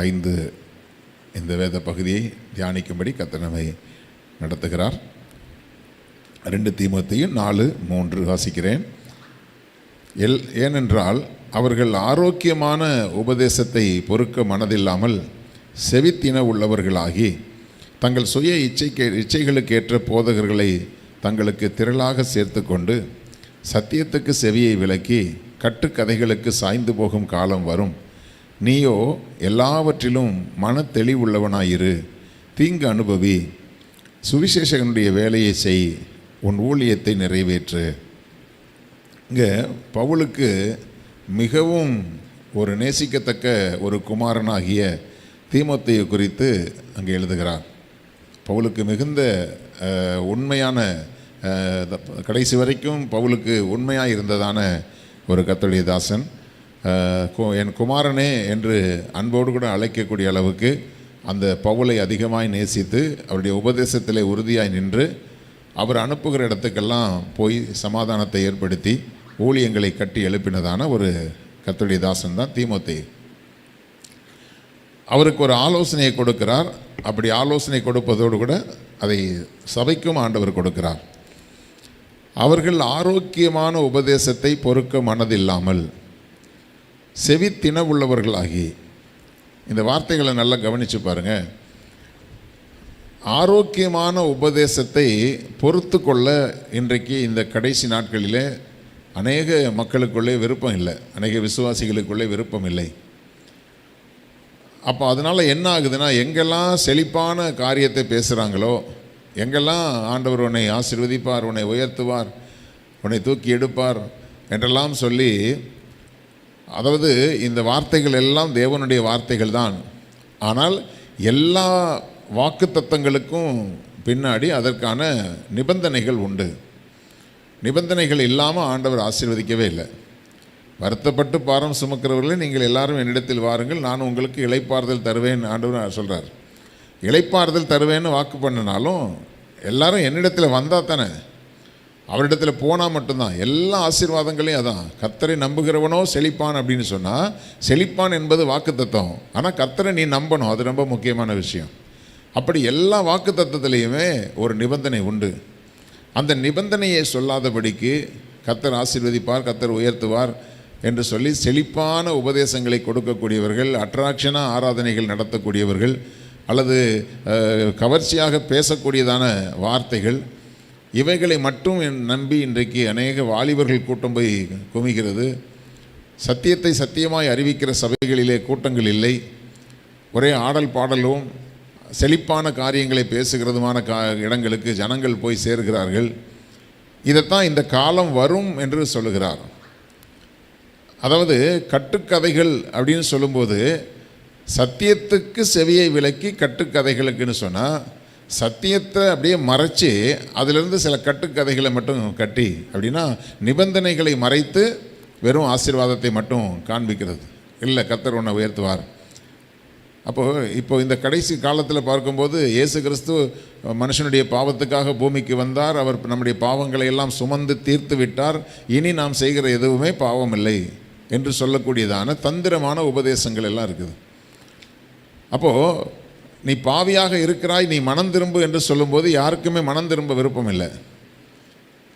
5 இந்த வேத பகுதியை தியானிக்கும்படி கர்த்தர் நம்மை நடத்துகிறார். 2 தீமோத்தேயு 4:3 வாசிக்கிறேன். ஏனென்றால் அவர்கள் ஆரோக்கியமான உபதேசத்தை பொறுக்க மனதில்லாமல் செவித்தின உள்ளவர்களாகி தங்கள் சுய இச்சைகளுக்கேற்ற போதகர்களை தங்களுக்கு திரளாக சேர்த்து கொண்டு சத்தியத்துக்கு செவியை விலக்கி கட்டுக்கதைகளுக்கு சாய்ந்து போகும் காலம் வரும். நீயோ எல்லாவற்றிலும் மன தெளிவுள்ளவனாயிரு, தீங்கு அனுபவி, சுவிசேஷகனுடைய வேலையை செய், உன் ஊழியத்தை நிறைவேற்று. இங்கே பவுலுக்கு மிகவும் ஒரு நேசிக்கத்தக்க ஒரு குமாரனாகிய தீமோத்தேயு குறித்து அங்கே எழுதுகிறார். பவுலுக்கு மிகுந்த உண்மையான கடைசி வரைக்கும் பவுலுக்கு உண்மையாக இருந்ததான ஒரு கர்த்தருடைய தாசன், என் குமாரனே என்று அன்போடு கூட அழைக்கக்கூடிய அளவுக்கு அந்த பவுலை அதிகமாய் நேசித்து அவருடைய உபதேசத்திலே உறுதியாய் நின்று அவர் அனுப்புகிற இடத்துக்கெல்லாம் போய் சமாதானத்தை ஏற்படுத்தி ஊழியங்களை கட்டி எழுப்பினதான ஒரு கர்த்தருடைய தாசன் தான் தீமோத்தேயு. அவருக்கு ஒரு ஆலோசனையை கொடுக்கிறார். அப்படி ஆலோசனை கொடுப்பதோடு கூட அதை சபைக்கும் ஆண்டவர் கொடுக்கிறார். அவர்கள் ஆரோக்கியமான உபதேசத்தை பொறுக்க மனதில்லாமல் செவித்தின உள்ளவர்களாகி, இந்த வார்த்தைகளை நல்லா கவனித்து பாருங்க. ஆரோக்கியமான உபதேசத்தை பொறுத்து கொள்ள இன்றைக்கு இந்த கடைசி நாட்களிலே அநேக மக்களுக்குள்ளே விருப்பம் இல்லை, அநேக விசுவாசிகளுக்குள்ளே விருப்பம் இல்லை. அப்போ அதனால் என்ன ஆகுதுன்னா, எங்கெல்லாம் செழிப்பான காரியத்தை பேசுகிறாங்களோ, எங்கெல்லாம் ஆண்டவர் உன்னை ஆசீர்வதிப்பார், உன்னை உயர்த்துவார், உன்னை தூக்கி எடுப்பார் என்றெல்லாம் சொல்லி, அதாவது இந்த வார்த்தைகள் எல்லாம் தேவனுடைய வார்த்தைகள் தான். ஆனால் எல்லா வாக்குத்தத்தங்களுக்கும் பின்னாடி அதற்கான நிபந்தனைகள் உண்டு. நிபந்தனைகள் இல்லாமல் ஆண்டவர் ஆசீர்வதிக்கவே இல்லை. வருத்தப்பட்டு பாரம் சுமக்கிறவர்களே நீங்கள் எல்லாரும் என்னிடத்தில் வாருங்கள், நான் உங்களுக்கு இளைப்பாறுதல் தருவேன் ஆண்டவர் சொல்கிறார். இளைப்பாறுதல் தருவேன்னு வாக்கு பண்ணினாலும் எல்லாரும் என்னிடத்தில் வந்தால் தானே, அவரிடத்தில் போனால் மட்டும்தான். எல்லா ஆசீர்வாதங்களையும் அதான், கர்த்தரை நம்புகிறவனோ செழிப்பான் அப்படின்னு சொன்னால், செழிப்பான் என்பது வாக்கு தத்துவம். ஆனால் கர்த்தரை நீ நம்பணும், அது ரொம்ப முக்கியமான விஷயம். அப்படி எல்லா வாக்கு தத்துவத்திலையுமே ஒரு நிபந்தனை உண்டு. அந்த நிபந்தனையை சொல்லாதபடிக்கு கர்த்தர் ஆசீர்வதிப்பார், கர்த்தர் உயர்த்துவார் என்று சொல்லி செழிப்பான உபதேசங்களை கொடுக்கக்கூடியவர்கள், அட்ராக்ஷனாக ஆராதனைகள் நடத்தக்கூடியவர்கள், அல்லது கவர்ச்சியாக பேசக்கூடியதான வார்த்தைகள், இவைகளை மட்டும் நம்பி இன்றைக்கு அநேக வாலிபர்கள் கூட்டம் போய் குமிகிறது. சத்தியத்தை சத்தியமாய் அறிவிக்கிற சபைகளிலே கூட்டங்கள் இல்லை. ஒரே ஆடல் பாடலும் செழிப்பான காரியங்களை பேசுகிறதுமான இடங்களுக்கு ஜனங்கள் போய் சேர்கிறார்கள். இதைத்தான் இந்த காலம் வரும் என்று சொல்லுகிறார். அதாவது கட்டுக்கதைகள் அப்படின்னு சொல்லும்போது சத்தியத்துக்கு செவியை விலக்கி கட்டுக்கதைகளுக்குன்னு சொன்னால், சத்தியத்தை அப்படியே மறைச்சி அதிலிருந்து சில கட்டுக்கதைகளை மட்டும் கட்டி, அப்படின்னா நிபந்தனைகளை மறைத்து வெறும் ஆசீர்வாதத்தை மட்டும் காண்பிக்கிறது இல்லை. கர்த்தர் உன்னை உயர்த்துவார். இப்போ இந்த கடைசி காலத்தில் பார்க்கும்போது இயேசு கிறிஸ்து மனுஷனுடைய பாவத்துக்காக பூமிக்கு வந்தார். அவர் நம்முடைய பாவங்களை எல்லாம் சுமந்து தீர்த்து விட்டார். இனி நாம் செய்கிற எதுவுமே பாவம் இல்லை என்று சொல்லக்கூடியதான தந்திரமான உபதேசங்கள் எல்லாம் இருக்குது. அப்போது நீ பாவியாக இருக்கிறாய், நீ மனம் திரும்பு என்று சொல்லும்போது யாருக்குமே மனம் திரும்ப விருப்பம் இல்லை.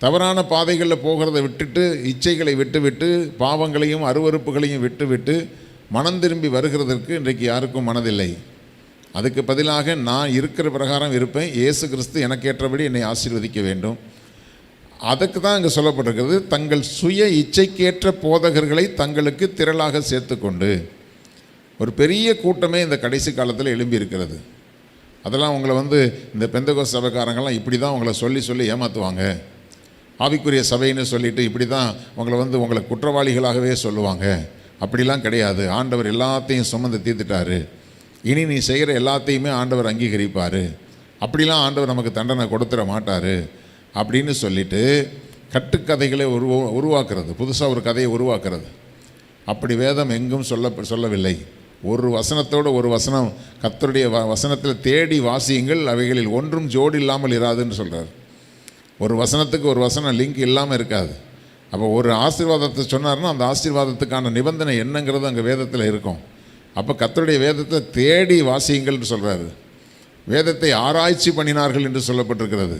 தவறான பாதைகளில் போகிறத விட்டுட்டு, இச்சைகளை விட்டுவிட்டு, பாவங்களையும் அருவருப்புகளையும் விட்டுவிட்டு மனம் திரும்பி வருகிறதற்கு இன்றைக்கு யாருக்கும் மனதில்லை. அதுக்கு பதிலாக நான் இருக்கிற பிரகாரம் இருப்பேன், இயேசு கிறிஸ்து எனக்கு ஏற்றபடி என்னை ஆசீர்வதிக்க வேண்டும். அதுக்கு தான் இங்கே சொல்லப்பட்டிருக்கிறது, தங்கள் சுய இச்சைக்கேற்ற போதகர்களை தங்களுக்கு திரளாக சேர்த்து கொண்டு. ஒரு பெரிய கூட்டமே இந்த கடைசி காலத்தில் எழும்பி இருக்கிறது. அதெல்லாம் உங்களை இந்த பெந்தகோஸ்து சபைக்காரங்கள்லாம் இப்படி தான் உங்களை சொல்லி ஏமாற்றுவாங்க. ஆவிக்குரிய சபைன்னு சொல்லிவிட்டு இப்படி தான் உங்களை குற்றவாளிகளாகவே சொல்லுவாங்க. அப்படிலாம் கிடையாது. ஆண்டவர் எல்லாத்தையும் சுமந்து தீர்த்துட்டாரு, இனி நீ செய்கிற எல்லாத்தையுமே ஆண்டவர் அங்கீகரிப்பார், அப்படிலாம் ஆண்டவர் நமக்கு தண்டனை கொடுத்துட மாட்டார் அப்படின்னு சொல்லிட்டு கட்டுக்கதைகளை உருவாக்குறது, புதுசாக ஒரு கதையை உருவாக்குறது. அப்படி வேதம் எங்கும் சொல்லவில்லை. ஒரு வசனத்தோடு ஒரு வசனம் கர்த்தருடைய வசனத்தில் தேடி வாசியுங்கள், அவைகளில் ஒன்றும் ஜோடி இல்லாமல் இராதுன்னு சொல்கிறார். ஒரு வசனத்துக்கு ஒரு வசனம் லிங்க் இல்லாமல் இருக்காது. அப்போ ஒரு ஆசீர்வாதத்தை சொன்னார்னா அந்த ஆசீர்வாதத்துக்கான நிபந்தனை என்னங்கிறது அங்கே வேதத்தில் இருக்கும். அப்போ கர்த்தருடைய வேதத்தை தேடி வாசியுங்கள்னு சொல்கிறாரு. வேதத்தை ஆராய்ச்சி பண்ணினார்கள் என்று சொல்லப்பட்டிருக்கிறது.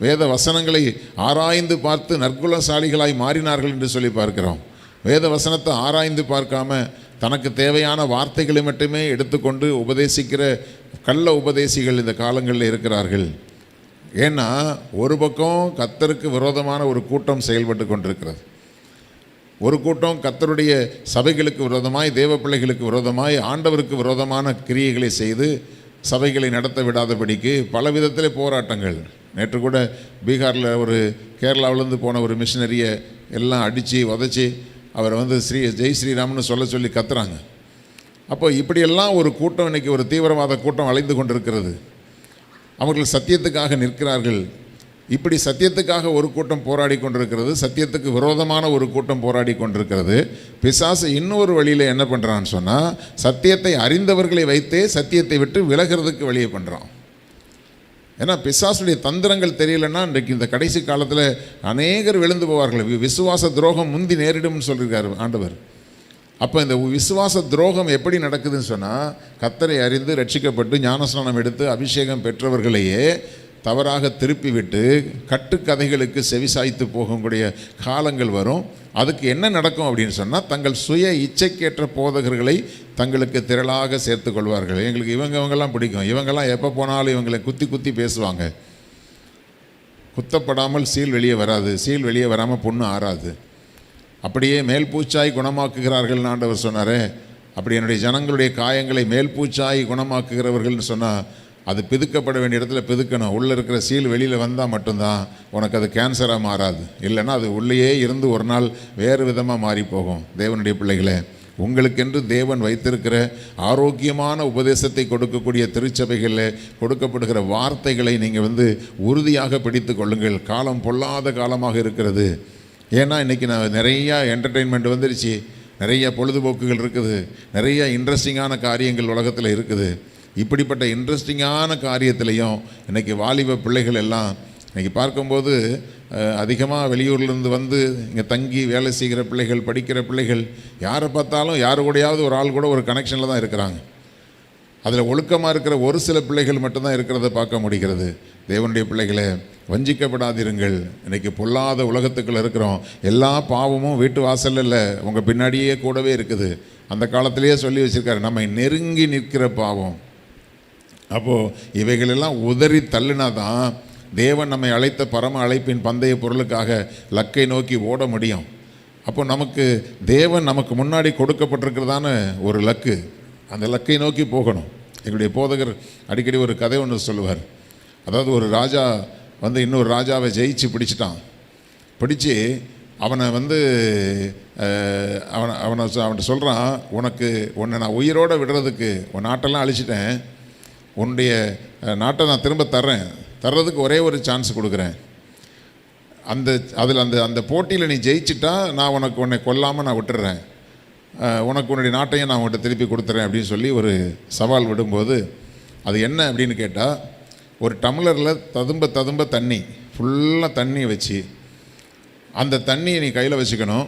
வேத வசனங்களை ஆராய்ந்து பார்த்து நற்குலசாலிகளாய் மாறினார்கள் என்று சொல்லி பார்க்கிறோம். வேத வசனத்தை ஆராய்ந்து பார்க்காம தனக்கு தேவையான வார்த்தைகளை மட்டுமே எடுத்துக்கொண்டு உபதேசிக்கிற கள்ள உபதேசிகள் இந்த காலங்களில் இருக்கிறார்கள். ஏன்னா ஒரு பக்கம் கர்த்தருக்கு விரோதமான ஒரு கூட்டம் செயல்பட்டு கொண்டிருக்கிறது. ஒரு கூட்டம் கர்த்தருடைய சபைகளுக்கு விரோதமாய், தேவ பிள்ளைகளுக்கு விரோதமாய், ஆண்டவருக்கு விரோதமான கிரியைகளை செய்து சபைகளை நடத்த விடாதபடிக்கு பல விதத்திலே போராட்டங்கள். நேற்று கூட பீகாரில் ஒரு கேரளாவிலேருந்து போன ஒரு மிஷினரியை எல்லாம் அடித்து உதச்சி அவரை ஜெய் ஸ்ரீராம்னு சொல்லி கத்துறாங்க. அப்போ இப்படியெல்லாம் ஒரு கூட்டம், இன்றைக்கி ஒரு தீவிரவாத கூட்டம் அலைந்து கொண்டிருக்கிறது. அவர்கள் சத்தியத்துக்காக நிற்கிறார்கள். இப்படி சத்தியத்துக்காக ஒரு கூட்டம் போராடி கொண்டிருக்கிறது, சத்தியத்துக்கு விரோதமான ஒரு கூட்டம் போராடி கொண்டிருக்கிறது. பிசாசு இன்னொரு வழியில் என்ன பண்ணுறான்னு சொன்னால், சத்தியத்தை அறிந்தவர்களை வைத்தே சத்தியத்தை விட்டு விலகிறதுக்கு வழியை பண்ணுறான். ஏன்னா பிசாசுடைய தந்திரங்கள் தெரியலன்னா இன்றைக்கு இந்த கடைசி காலத்தில் அநேகர் விழுந்து போவார்கள். விசுவாச துரோகம் முந்தி நேரிடும்னு சொல்லியிருக்காரு ஆண்டவர். அப்போ இந்த விசுவாச துரோகம் எப்படி நடக்குதுன்னு சொன்னால், கர்த்தரை அறிந்து ரட்சிக்கப்பட்டு ஞானஸ்நானம் எடுத்து அபிஷேகம் பெற்றவர்களையே தவறாக திருப்பி விட்டு கட்டுக்கதைகளுக்கு செவிசாய்த்து போகக்கூடிய காலங்கள் வரும். அதுக்கு என்ன நடக்கும் அப்படின்னு சொன்னால், தங்கள் சுய இச்சைக்கேற்ற போதகர்களை தங்களுக்கு திரளாக சேர்த்து கொள்வார்கள். எங்களுக்கு இவங்கெல்லாம் பிடிக்கும், இவங்கெல்லாம் எப்போ போனாலும் இவங்களை குத்தி பேசுவாங்க. குத்தப்படாமல் சீல் வெளியே வராது, சீல் வெளியே வராமல் பொண்ணு ஆறாது. அப்படியே மேல் பூச்சாய் குணமாக்குகிறார்கள் ஆண்டவர் சொன்னாரே, அப்படி என்னுடைய ஜனங்களுடைய காயங்களை மேல் பூச்சாய் குணமாக்குகிறவர்கள்னு சொன்னால், அது பிதுக்கப்பட வேண்டிய இடத்துல பிதுக்கணும். உள்ளே இருக்கிற சீல் வெளியில் வந்தால் மட்டும்தான் உனக்கு அது கேன்சராக மாறாது. இல்லைன்னா அது உள்ளேயே இருந்து ஒரு நாள் வேறு விதமாக மாறி போகும். தேவனுடைய பிள்ளைகளே, உங்களுக்கென்று தேவன் வைத்திருக்கிற ஆரோக்கியமான உபதேசத்தை கொடுக்கக்கூடிய திருச்சபைகளில் கொடுக்கப்படுகிற வார்த்தைகளை நீங்கள் உறுதியாக பிடித்து கொள்ளுங்கள். காலம் பொல்லாத காலமாக இருக்கிறது. ஏன்னா இன்றைக்கி நிறையா என்டர்டெயின்மெண்ட் வந்துருச்சு, நிறைய பொழுதுபோக்குகள் இருக்குது, நிறைய இன்ட்ரெஸ்டிங்கான காரியங்கள் உலகத்தில் இருக்குது. இப்படிப்பட்ட இன்ட்ரெஸ்டிங்கான காரியத்திலையும் இன்றைக்கி வாலிப பிள்ளைகள் எல்லாம் இன்றைக்கி பார்க்கும்போது அதிகமாக வெளியூர்லேருந்து இங்கே தங்கி வேலை செய்கிற பிள்ளைகள், படிக்கிற பிள்ளைகள், யாரை பார்த்தாலும் யாரு கூடயாவது ஒரு ஆள் கூட ஒரு கனெக்ஷனில் தான் இருக்கிறாங்க. அதில் ஒழுக்கமாக இருக்கிற ஒரு சில பிள்ளைகள் மட்டும்தான் இருக்கிறத பார்க்க முடிகிறது. தேவனுடைய பிள்ளைகளே, வஞ்சிக்கப்படாதிருங்கள். இன்றைக்கி பொல்லாத உலகத்துக்குள்ளே இருக்கிறோம். எல்லா பாவமும் வீட்டு வாசலில் இல்லை, உங்கள் பின்னாடியே கூடவே இருக்குது. அந்த காலத்திலேயே சொல்லி வச்சுருக்காரு, நம்மை நெருங்கி நிற்கிற பாவம். அப்போது இவைகளெல்லாம் உதறி தள்ளினா தான் தேவன் நம்மை அழைத்த பரம அழைப்பின் பந்தய பொருளுக்காக லக்கை நோக்கி ஓட முடியும். அப்போ தேவன் நமக்கு முன்னாடி கொடுக்கப்பட்டிருக்கிறதான ஒரு லக்கு, அந்த லக்கை நோக்கி போகணும். எங்களுடைய போதகர் அடிக்கடி ஒரு கதை ஒன்று சொல்லுவார். அதாவது ஒரு ராஜா இன்னொரு ராஜாவை ஜெயிச்சு பிடிச்சிட்டான். பிடிச்சி அவனை அவன்கிட்ட சொல்கிறான், உன்னை நான் உயிரோடு விடுறதுக்கு உன் நாட்டெல்லாம் அழிச்சிட்டேன், உன்னுடைய நாட்டை நான் திரும்ப தர்றதுக்கு ஒரே ஒரு சான்ஸ் கொடுக்குறேன். அந்த போட்டியில் நீ ஜெயிச்சிட்டா நான் உன்னை கொல்லாமல் நான் விட்டுடுறேன், உன்னுடைய நாட்டையும் நான் உன்கிட்ட திருப்பி கொடுத்துறேன் அப்படின்னு சொல்லி ஒரு சவால் விடும்போது, அது என்ன அப்படின்னு கேட்டால், ஒரு டம்ளரில் ததும்ப தண்ணி ஃபுல்லாக தண்ணியை வச்சு அந்த தண்ணியை நீ கையில் வச்சுக்கணும்.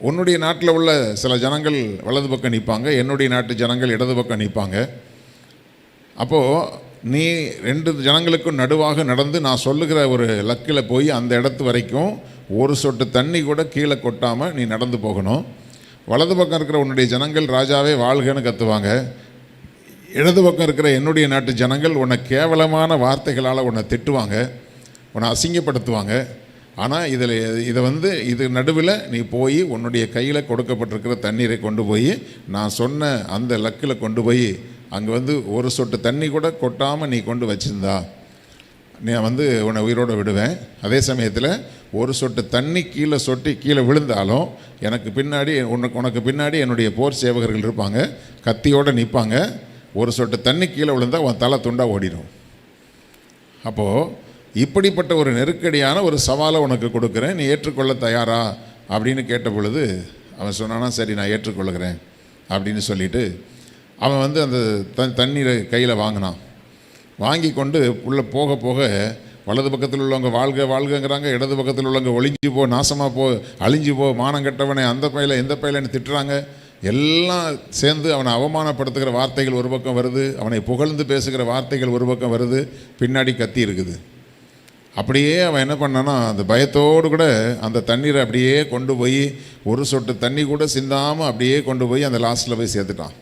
உன்னுடைய நாட்டில் உள்ள சில ஜனங்கள் வலது பக்கம் நிற்பாங்க, என்னுடைய நாட்டு ஜனங்கள் இடது பக்கம் நிற்பாங்க. அப்போது நீ 2 ஜனங்களுக்கும் நடுவாக நடந்து நான் சொல்லுகிற ஒரு லக்கில் போய் அந்த இடத்து வரைக்கும் ஒரு சொட்டு தண்ணி கூட கீழே கொட்டாமல் நீ நடந்து போகணும். வலது பக்கம் இருக்கிற உன்னுடைய ஜனங்கள் ராஜாவே வாழ்கன்னு கத்துவாங்க. இடது பக்கம் இருக்கிற என்னுடைய நாட்டு ஜனங்கள் உன்னை கேவலமான வார்த்தைகளால் உன்னை திட்டுவாங்க, உன்னை அசிங்கப்படுத்துவாங்க. ஆனால் இது நடுவில் நீ போய் உன்னுடைய கையில் கொடுக்கப்பட்டிருக்கிற தண்ணீரை கொண்டு போய் நான் சொன்ன அந்த லக்கில் கொண்டு போய் அங்கே ஒரு சொட்டு தண்ணி கூட கொட்டாமல் நீ கொண்டு வச்சுருந்தா நீ உன்னை உயிரோடு விடுவேன். அதே சமயத்தில் ஒரு சொட்டு தண்ணி கீழே விழுந்தாலும் எனக்கு பின்னாடி உனக்கு பின்னாடி என்னுடைய போர் சேவகர்கள் இருப்பாங்க, கத்தியோடு நிற்பாங்க. ஒரு சொட்டு தண்ணி கீழே விழுந்தால் உன் தலை துண்டாக ஓடிடும். அப்போது இப்படிப்பட்ட ஒரு நெருக்கடியான ஒரு சவாலை உனக்கு கொடுக்குறேன், நீ ஏற்றுக்கொள்ள தயாரா அப்படின்னு கேட்ட பொழுது அவன் சொன்னானா, சரி நான் ஏற்றுக்கொள்கிறேன் அப்படின்னு சொல்லிட்டு அவன் வந்து அந்த தண்ணீரை கையில் வாங்கினான். வாங்கி கொண்டு உள்ளே போக போக வலது பக்கத்தில் உள்ளவங்க வாழ்க வாழ்கங்கிறாங்க, இடது பக்கத்தில் உள்ளவங்க ஒளிஞ்சு போ, நாசமாக போ, அழிஞ்சு போ, மானம் கெட்டவனை, அந்த பையில எந்த பையிலன்னு திட்டுறாங்க. எல்லாம் சேர்ந்து அவனை அவமானப்படுத்துகிற வார்த்தைகள் ஒரு பக்கம் வருது, அவனை புகழ்ந்து பேசுகிற வார்த்தைகள் ஒரு பக்கம் வருது, பின்னாடி கத்தி இருக்குது. அப்படியே அவன் என்ன பண்ணான்னா அந்த பயத்தோடு கூட அந்த தண்ணீரை அப்படியே கொண்டு போய் ஒரு சொட்டு தண்ணி கூட சிந்தாமல் அப்படியே கொண்டு போய் அந்த லாஸ்ட்டில் போய் சேர்த்துட்டான்.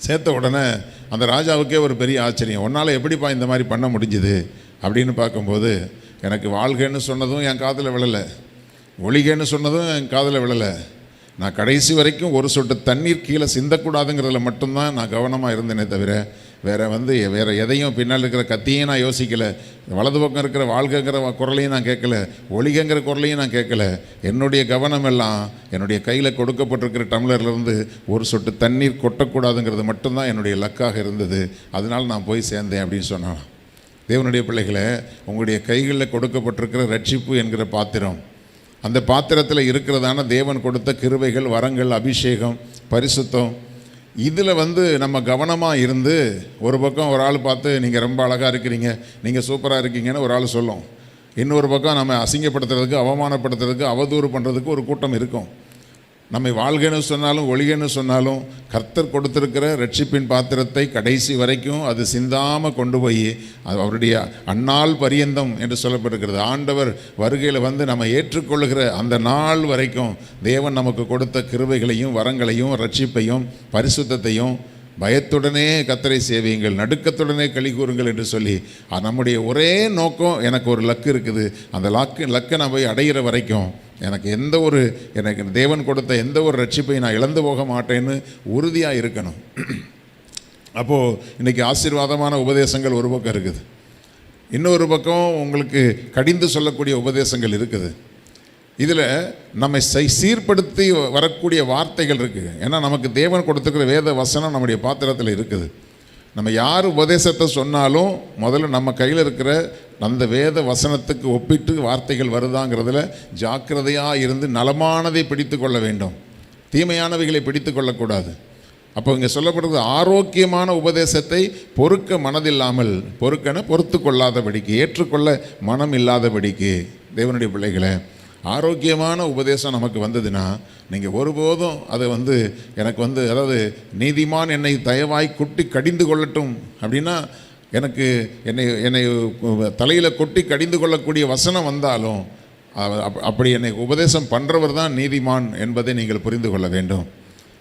சேர்த்த உடனே அந்த ராஜாவுக்கே ஒரு பெரிய ஆச்சரியம். உன்னால் எப்படிப்பா இந்த மாதிரி பண்ண முடிஞ்சுது அப்படின்னு பார்க்கும்போது, எனக்கு வாழ்கைன்னு சொன்னதும் என் காதில் விழலை, ஒளிகைன்னு சொன்னதும் என் காதில் விழலை. நான் கடைசி வரைக்கும் ஒரு சொட்டு தண்ணீர் கீழே சிந்தக்கூடாதுங்கிறதுல மட்டும்தான் நான் கவனமாக இருந்தேனே தவிர வேறு எதையும் பின்னால் இருக்கிற கத்தியும் நான் யோசிக்கலை, வலது பக்கம் இருக்கிற வாழ்க்கைங்கிற குரலையும் நான் கேட்கல, ஒளிகைங்கிற குரலையும் நான் கேட்கல. என்னுடைய கவனம் எல்லாம் என்னுடைய கையில் கொடுக்கப்பட்டிருக்கிற டம்ளர்லேருந்து ஒரு சொட்டு தண்ணீர் கொட்டக்கூடாதுங்கிறது மட்டும்தான் என்னுடைய லக்காக இருந்தது. அதனால் நான் போய் சேர்ந்தேன் அப்படின்னு சொன்னான். தேவனுடைய பிள்ளைகளை, உங்களுடைய கைகளில் கொடுக்கப்பட்டிருக்கிற ரட்சிப்பு என்கிற பாத்திரம், அந்த பாத்திரத்தில் இருக்கிறதான தேவன் கொடுத்த கிருபைகள், வரங்கள், அபிஷேகம், பரிசுத்தம், இதில் நம்ம கவனமாக இருந்து ஒரு பக்கம் ஒரு ஆள் பார்த்து நீங்கள் ரொம்ப அழகாக இருக்கிறீங்க, நீங்கள் சூப்பராக இருக்கீங்கன்னு ஒரு ஆள் சொல்லும். இன்னொரு பக்கம் நம்ம அசிங்கப்படுத்துறதுக்கு, அவமானப்படுத்துறதுக்கு, அவதூறு பண்ணுறதுக்கு ஒரு கூட்டம் இருக்கும். நம்மை வாழ்கைன்னு சொன்னாலும் ஒளிகைன்னு சொன்னாலும் கர்த்தர் கொடுத்திருக்கிற ரட்சிப்பின் பாத்திரத்தை கடைசி வரைக்கும் அது சிந்தாமல் கொண்டு போய் அவருடைய அந்நாள் பரியந்தம் என்று சொல்லப்பட்டிருக்கிறது. ஆண்டவர் வருகையில் நம்ம ஏற்றுக்கொள்ளுகிற அந்த நாள் வரைக்கும் தேவன் நமக்கு கொடுத்த கிருபைகளையும் வரங்களையும் ரட்சிப்பையும் பரிசுத்தத்தையும் பயத்துடனே கர்த்தரை சேவியுங்கள், நடுக்கத்துடனே களி கூறுங்கள் என்று சொல்லி நம்முடைய ஒரே நோக்கம், எனக்கு ஒரு லக்கு இருக்குது, அந்த லக்கை நான் போய் அடைகிற வரைக்கும் எனக்கு தேவன் கொடுத்த எந்த ஒரு ரட்சிப்பை நான் இழந்து போக மாட்டேன்னு உறுதியாக இருக்கணும். அப்போது இன்றைக்கி ஆசீர்வாதமான உபதேசங்கள் ஒரு பக்கம் இருக்குது, இன்னொரு பக்கம் உங்களுக்கு கடிந்து சொல்லக்கூடிய உபதேசங்கள் இருக்குது. இதில் நம்மை சீர்படுத்தி வரக்கூடிய வார்த்தைகள் இருக்குது. ஏன்னா நமக்கு தேவன் கொடுத்துருக்கிற வேத வசனம் நம்முடைய பாத்திரத்தில் இருக்குது. நம்ம யார் உபதேசத்தை சொன்னாலும் முதல்ல நம்ம கையில் இருக்கிற அந்த வேத வசனத்துக்கு ஒப்பிட்டு வார்த்தைகள் வருதாங்கிறதுல ஜாக்கிரதையாக இருந்து நலமானதை பிடித்து கொள்ள வேண்டும், தீமையானவைகளை பிடித்து கொள்ளக்கூடாது. அப்போ இங்கே சொல்லப்படுறது ஆரோக்கியமான உபதேசத்தை பொறுக்க மனதில்லாமல், பொறுத்து கொள்ளாதபடிக்கு, ஏற்றுக்கொள்ள மனம் இல்லாதபடிக்கு. தேவனுடைய பிள்ளைகளை, ஆரோக்கியமான உபதேசம் நமக்கு வந்ததுன்னா நீங்கள் ஒருபோதும் அதை எனக்கு அதாவது நீதிமான் என்னை தயவாய் கொட்டி கடிந்து கொள்ளட்டும் அப்படின்னா, என்னை தலையில் கொட்டி கடிந்து கொள்ளக்கூடிய வசனம் வந்தாலும் அப்படி என்னை உபதேசம் பண்ணுறவர் தான் நீதிமான் என்பதை நீங்கள் புரிந்து கொள்ள வேண்டும்.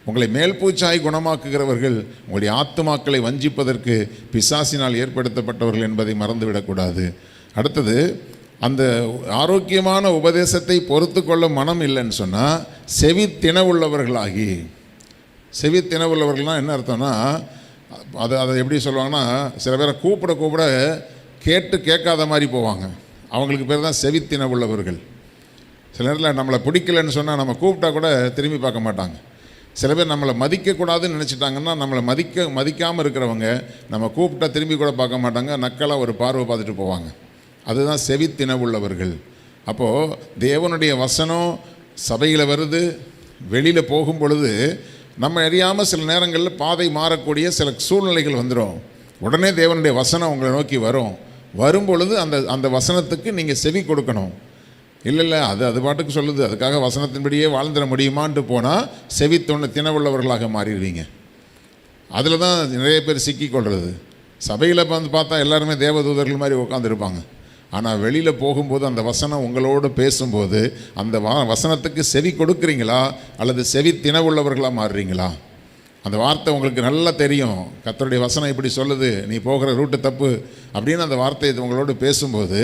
உங்களை மேல்பூச்சாய் குணமாக்குகிறவர்கள் உங்களுடைய ஆத்துமாக்களை வஞ்சிப்பதற்கு பிசாசினால் ஏற்படுத்தப்பட்டவர்கள் என்பதை மறந்துவிடக்கூடாது. அடுத்தது, அந்த ஆரோக்கியமான உபதேசத்தை பொறுத்து கொள்ள மனம் இல்லைன்னு சொன்னால் செவி தினவுள்ளவர்களாகி, செவி தினவுள்ளவர்கள்னால் என்ன அர்த்தம்னா, அதை எப்படி சொல்லுவாங்கன்னா, சில பேரை கூப்பிட கேட்காத மாதிரி போவாங்க. அவங்களுக்கு பேர் தான் செவி தினவுள்ளவர்கள். சில நேரத்தில் நம்மளை பிடிக்கலன்னு சொன்னால் நம்ம கூப்பிட்டா கூட திரும்பி பார்க்க மாட்டாங்க. சில பேர் நம்மளை மதிக்கக்கூடாதுன்னு நினச்சிட்டாங்கன்னா, நம்மளை மதிக்காமல் இருக்கிறவங்க நம்ம கூப்பிட்டா திரும்பி கூட பார்க்க மாட்டாங்க, நக்கலாக ஒரு பார்வை பார்த்துட்டு போவாங்க. அதுதான் செவி தினவுள்ளவர்கள். அப்போது தேவனுடைய வசனம் சபையில் வருது, வெளியில் போகும் பொழுது நம்ம அறியாமல் சில நேரங்களில் பாதை மாறக்கூடிய சில சூழ்நிலைகள் வந்துடும். உடனே தேவனுடைய வசனம் உங்களை நோக்கி வரும் பொழுது அந்த வசனத்துக்கு நீங்கள் செவி கொடுக்கணும். இல்லை அது பாட்டுக்கு சொல்லுது, அதுக்காக வசனத்தின்படியே வாழ்ந்துட முடியுமான்ட்டு போனால் செவி தினவுள்ளவர்களாக மாறிடுவீங்க. அதில் தான் நிறைய பேர் சிக்கிக்கொள்வது. சபையில் பார்த்தா எல்லாருமே தேவதூதர்கள் மாதிரி உட்காந்துருப்பாங்க. ஆனால் வெளியில் போகும்போது அந்த வசனம் உங்களோடு பேசும்போது அந்த வசனத்துக்கு செவி கொடுக்குறீங்களா அல்லது செவி தினவுள்ளவர்களாக மாறுறீங்களா? அந்த வார்த்தை உங்களுக்கு நல்லா தெரியும், கர்த்தருடைய வசனம் இப்படி சொல்லுது, நீ போகிற ரூட்டு தப்பு அப்படின்னு அந்த வார்த்தையை உங்களோடு பேசும்போது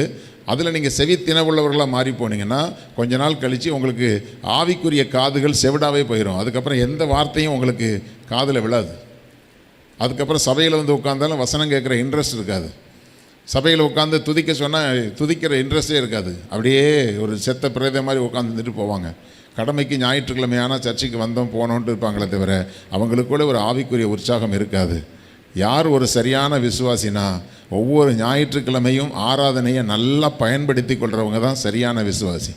அதில் நீங்கள் செவி தினவுள்ளவர்களாக மாறி போனீங்கன்னா கொஞ்ச நாள் கழித்து உங்களுக்கு ஆவிக்குரிய காதுகள் செவிடாவே போயிடும். அதுக்கப்புறம் எந்த வார்த்தையும் உங்களுக்கு காதில் விழாது. அதுக்கப்புறம் சபையில் உட்காந்தாலும் வசனம் கேட்குற இன்ட்ரெஸ்ட் இருக்காது. சபையில் உட்காந்து துதிக்க சொன்னால் துதிக்கிற இன்ட்ரெஸ்டே இருக்காது. அப்படியே ஒரு செத்த பிரேத மாதிரி உட்காந்துட்டு போவாங்க. கடமைக்கு ஞாயிற்றுக்கிழமையான சர்ச்சைக்கு வந்தோம் போனோன்ட்டு இருப்பாங்களே தவிர அவங்களுக்குள்ள ஒரு ஆவிக்குரிய உற்சாகம் இருக்காது. யார் ஒரு சரியான விசுவாசினா ஒவ்வொரு ஞாயிற்றுக்கிழமையும் ஆராதனையை நல்லா பயன்படுத்தி கொள்கிறவங்க தான் சரியான விசுவாசி.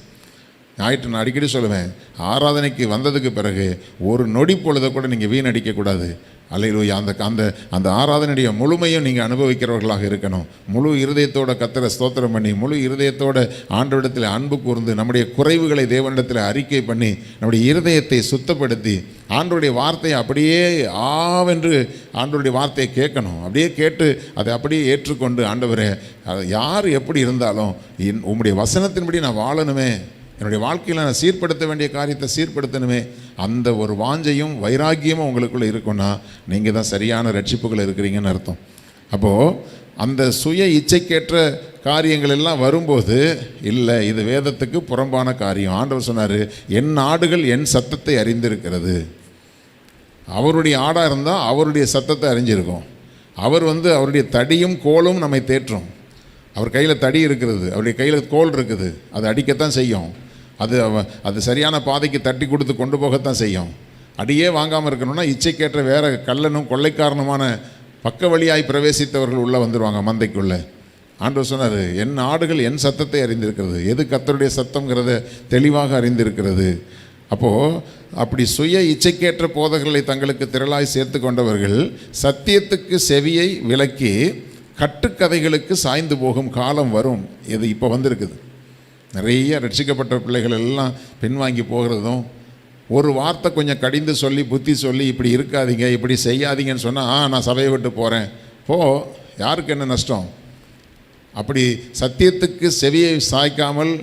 நான் அடிக்கடி சொல்லுவேன், ஆராதனைக்கு வந்ததுக்கு பிறகு ஒரு நொடி பொழுதை கூட நீங்கள் வீணடிக்கக்கூடாது. அல்லேலூயா. அந்த அந்த அந்த ஆராதனையுடைய முழுமையும் நீங்கள் அனுபவிக்கிறவர்களாக இருக்கணும். முழு இருதயத்தோட கர்த்தரை ஸ்தோத்திரம் பண்ணி, முழு இருதயத்தோட ஆண்டவரிடத்தில் அன்பு கூர்ந்து, நம்முடைய குறைவுகளை தேவனிடத்தில் அறிக்கை பண்ணி, நம்முடைய இருதயத்தை சுத்தப்படுத்தி, ஆண்டவருடைய வார்த்தையை அப்படியே ஆவென்று ஆண்டவருடைய வார்த்தையை கேட்கணும். அப்படியே கேட்டு அதை அப்படியே ஏற்றுக்கொண்டு, ஆண்டவரே யார் எப்படி இருந்தாலும் உம்முடைய வசனத்தின்படி நான் வாழணுமே, என்னுடைய வாழ்க்கையில் நான் சீர்படுத்த வேண்டிய காரியத்தை சீர்படுத்தணுமே, அந்த ஒரு வாஞ்சையும் வைராக்கியமும் உங்களுக்குள்ளே இருக்குன்னா நீங்கள் தான் சரியான ரட்சிப்புகள் இருக்கிறீங்கன்னு அர்த்தம். அப்போது அந்த சுய இச்சைக்கேற்ற காரியங்கள் எல்லாம் வரும்போது, இல்லை இது வேதத்துக்கு புறம்பான காரியம். ஆண்டவர் சொன்னார், என் ஆடுகள் என் சத்தத்தை அறிந்திருக்கிறது. அவருடைய ஆடாக இருந்தால் அவருடைய சத்தத்தை அறிஞ்சிருக்கும். அவர் அவருடைய தடியும் கோலும் நம்மை தேற்றும். அவர் கையில் தடி இருக்கிறது, அவருடைய கையில் கோல் இருக்குது, அது அடிக்கத்தான் செய்யும். அது சரியான பாதைக்கு தட்டி கொடுத்து கொண்டு போகத்தான் செய்யும். அடியே வாங்காமல் இருக்கணும்னா இச்சைக்கேற்ற வேறு கள்ளனும் கொள்ளைக்காரனுமான பக்க வழியாய் பிரவேசித்தவர்கள் உள்ளே வந்துடுவாங்க மந்தைக்குள்ளே. ஆண்டவர் சொன்னார், என் ஆடுகள் என் சத்தத்தை அறிந்திருக்கிறது. எது கர்த்தருடைய சத்தங்கிறத தெளிவாக அறிந்திருக்கிறது. அப்போது அப்படி சுய இச்சைக்கேற்ற போதகர்களை தங்களுக்கு திரளாய் சேர்த்து கொண்டவர்கள் சத்தியத்துக்கு செவியை விலக்கி கட்டுக்கதைகளுக்கு சாய்ந்து போகும் காலம் வரும். இது இப்போ வந்திருக்குது. நிறைய ரட்சிக்கப்பட்ட பிள்ளைகள் எல்லாம் பின்வாங்கி போகிறதும், ஒரு வார்த்தை கொஞ்சம் கடிந்து சொல்லி புத்தி சொல்லி இப்படி இருக்காதீங்க இப்படி செய்யாதீங்கன்னு சொன்னால், நான் சபையை விட்டு போகிறேன். யாருக்கு என்ன நஷ்டம்? அப்படி சத்தியத்துக்கு செவியை சாய்க்காமல்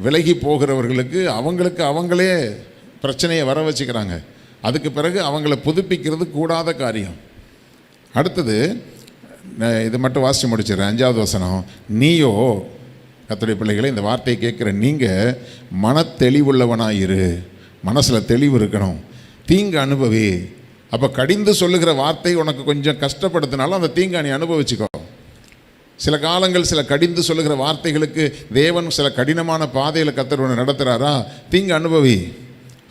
விலகி போகிறவர்களுக்கு அவங்களே பிரச்சனையை வர வச்சுக்கிறாங்க. அதுக்கு பிறகு அவங்கள புதுப்பிக்கிறது கூடாத காரியம். அடுத்தது இது மட்டும் வாசித்து முடிச்சிடுறேன். 5வது வசனம், நீயோ கர்த்தருடைய பிள்ளைகளை இந்த வார்த்தையை கேட்குற நீங்கள் மனத்தெளிவுள்ளவனாயிரு. மனசில் தெளிவு இருக்கணும். தீங்கு அனுபவி. அப்போ கடிந்து சொல்லுகிற வார்த்தை உனக்கு கொஞ்சம் கஷ்டப்படுத்தினாலும் அந்த தீங்கை நீ அனுபவிச்சுக்கோ. சில காலங்கள் சில கடிந்து சொல்லுகிற வார்த்தைகளுக்கு தேவன் சில கடினமான பாதையில் கர்த்தர் உன்னை நடத்துகிறாரா, தீங்கு அனுபவி.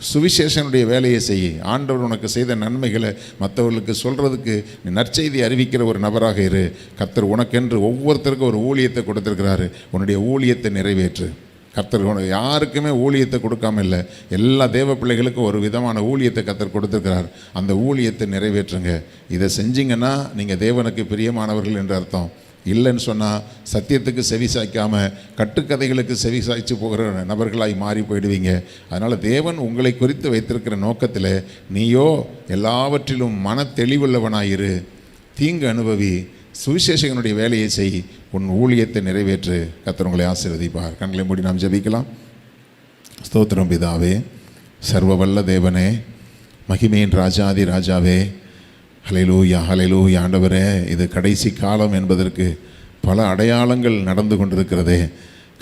சுவிசேஷனுடைய வேலையை செய். ஆண்டவர் உனக்கு செய்த நன்மைகளை மற்றவர்களுக்கு சொல்கிறதுக்கு நீ நற்செய்தி அறிவிக்கிற ஒரு நபராக இரு. கர்த்தர் உனக்கென்று ஒவ்வொருத்தருக்கும் ஒரு ஊழியத்தை கொடுத்துருக்கிறாரு. உன்னுடைய ஊழியத்தை நிறைவேற்று. கர்த்தர் உனக்கு யாருக்குமே ஊழியத்தை கொடுக்காம இல்லை, எல்லா தேவ பிள்ளைகளுக்கும் ஒரு விதமான ஊழியத்தை கர்த்தர் கொடுத்துருக்கிறார். அந்த ஊழியத்தை நிறைவேற்றுங்க. இதை செஞ்சிங்கன்னா நீங்கள் தேவனுக்கு பிரியமானவர்கள் என்று அர்த்தம். இல்லைன்னு சொன்னால் சத்தியத்துக்கு செவி சாய்க்காமல் கட்டுக்கதைகளுக்கு செவி சாய்ச்சி போகிற நபர்களாய் மாறி போயிடுவீங்க. அதனால் தேவன் உங்களை குறித்து வைத்திருக்கிற நோக்கத்தில் நீயோ எல்லாவற்றிலும் மன தெளிவுள்ளவனாயிரு. தீங்கு அனுபவி. சுவிசேஷகனுடைய வேலையை செய். உன் ஊழியத்தை நிறைவேற்று. கர்த்தர் உங்களை ஆசீர்வதிப்பார். கண்களை மூடி நாம் ஜெபிக்கலாம். ஸ்தோத்திரம் பிதாவே, சர்வவல்ல தேவனே, மகிமையின் ராஜாதி ராஜாவே, ஹல்லேலூயா ஹல்லேலூயா. ஆண்டவரே, இது கடைசி காலம் என்பதற்கு பல அடையாளங்கள் நடந்து கொண்டிருக்கிறதே.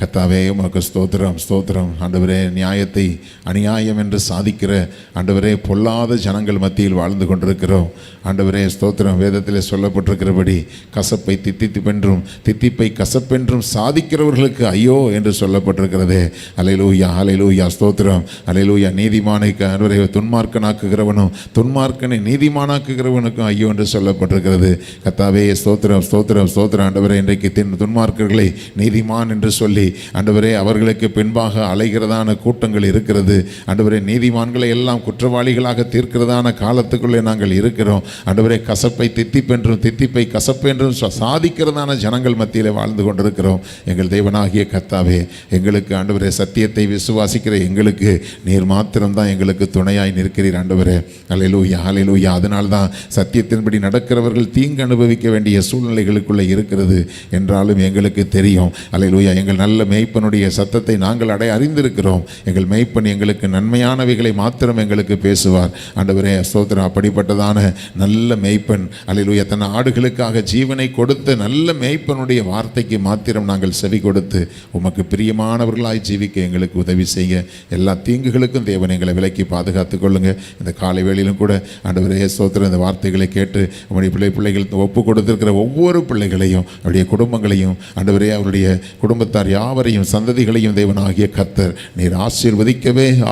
கர்த்தாவே உமக்கு ஸ்தோத்திரம் ஸ்தோத்திரம். ஆண்டவரே, நியாயத்தை அநியாயம் என்று சாதிக்கிற ஆண்டவரே பொல்லாத ஜனங்கள் மத்தியில் வாழ்ந்து கொண்டிருக்கிறோம். ஆண்டவரே ஸ்தோத்திரம். வேதத்திலே சொல்லப்பட்டிருக்கிறபடி கசப்பை தித்திப்பென்றும் தித்திப்பை கசப்பென்றும் சாதிக்கிறவர்களுக்கு ஐயோ என்று சொல்லப்பட்டிருக்கிறதே. அல்லேலூயா அல்லேலூயா ஸ்தோத்திரம். அல்லேலூயா. நீதிமானை ஆண்டவரே துன்மார்க்கனாக்குகிறவனும் துன்மார்க்கனை நீதிமானாக்குகிறவனுக்கும் ஐயோ என்று சொல்லப்பட்டிருக்கிறது. கர்த்தாவே ஸ்தோத்திரம் ஸ்தோத்திரம் ஸ்தோத்திரம். ஆண்டவரே, இன்றைக்கு துன்மார்க்கர்களை நீதிமான் என்று சொல்லி ஆண்டவரே அவர்களுக்கு பின்பாக அலைகிறதான கூட்டங்கள் இருக்கிறது. ஆண்டவரே, நீதிமான்களை எல்லாம் குற்றவாளிகளாக தீர்க்கிறதான காலத்துக்குள்ளே நாங்கள் இருக்கிறோம். ஆண்டவரே, கசப்பை தித்திப்பென்றும் தித்திப்பை கசப்பென்றும் சாதிக்கிறதான ஜனங்கள் மத்தியில் வாழ்ந்து கொண்டிருக்கிறோம். எங்கள் தேவனாகிய கர்த்தாவே, எங்களுக்கு ஆண்டவரே சத்தியத்தை விசுவாசிக்கிற எங்களுக்கு நீர் மாத்திரம்தான் எங்களுக்கு துணையாய் நிற்கிறீர். ஆண்டவரே அல்லேலூயா அல்லேலூயா. அதனால்தான் சத்தியத்தின்படி நடக்கிறவர்கள் தீங்கு அனுபவிக்க வேண்டிய சூழ்நிலைகளுக்குள்ளே இருக்கிறது என்றாலும் எங்களுக்கு தெரியும். அல்லேலூயா. எங்கள் நல்ல மேய்ப்பனுடைய சத்தத்தை நாங்கள் அறிந்திருக்கிறோம். எங்கள் மேய்ப்பன் எங்களுக்கு நன்மையானவைகளை மாத்திரம் எங்களுக்கு பேசுவார். ஆண்டவரே ஸ்தோத்திரம். அப்படிப்பட்டதான நல்ல மேய்ப்பன் அல்லேலூயா தன் ஆடுகளுக்காக ஜீவனை கொடுத்த நல்ல மேய்ப்பனுடைய வார்த்தைக்கு மாத்திரம் நாங்கள் செவி கொடுத்து உமக்கு பிரியமானவர்களாய் ஜீவிக்க எங்களுக்கு உதவி செய்ய. எல்லா தீங்குகளுக்கும் தேவன் எங்களை விலக்கி பாதுகாத்துக் கொள்ளுங்க. இந்த காலை வேளையிலும் கூட ஆண்டவரே ஸ்தோத்திரம் இந்த வார்த்தைகளை கேட்டு உங்களுடைய பிள்ளைகள் ஒப்பு கொடுத்திருக்கிற ஒவ்வொரு பிள்ளைகளையும் அவருடைய குடும்பங்களையும் ஆண்டவரே அவருடைய குடும்பத்தார் யாவரையும் சந்ததிகளையும் தேவனாகிய கர்த்தர் நீர்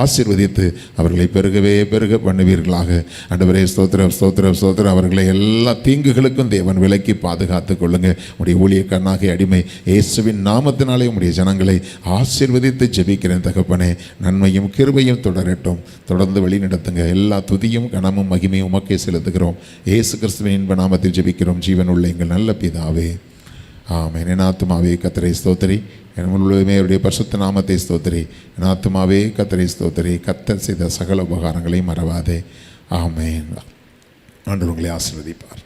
ஆசீர்வதித்து அவர்களை பெருக பண்ணுவீர்களாக. ஆண்டவரே ஸ்தோத்திரம் ஸ்தோத்திரம் ஸ்தோத்திரம். அவர்களை எல்லா தீங்குகளுக்கும் தேவன் விலக்கி பாதுகாத்து கொள்ளுங்க. உடைய ஊழியக்காரனாகிய அடிமை இயேசுவின் நாமத்தினாலே உடைய ஜனங்களை ஆசீர்வதித்து ஜெபிக்கிறேன் தகப்பனே. நன்மையும் கிருபையும் தொடரட்டும். தொடர்ந்து வழி நடத்துங்க. எல்லா துதியும் கனமும் மகிமையும் உமக்கே செலுத்துகிறோம். இயேசு கிறிஸ்துவின் இன்ப நாமத்தில் ஜெபிக்கிறோம் ஜீவனுள்ள எங்கள் நல்ல பிதாவே, ஆமென். என் ஆத்துமாவே கர்த்தரை ஸ்தோத்திரி, என் முழுவதுமே அவருடைய பரிசுத்த நாமத்தை ஸ்தோத்திரி. என் ஆத்துமாவே கர்த்தரை ஸ்தோத்திரி, கர்த்தர் செய்த சகல உபகாரங்களையும் மறவாதே. ஆமென். ஆண்டவர் உங்களை ஆசீர்வதிப்பார்.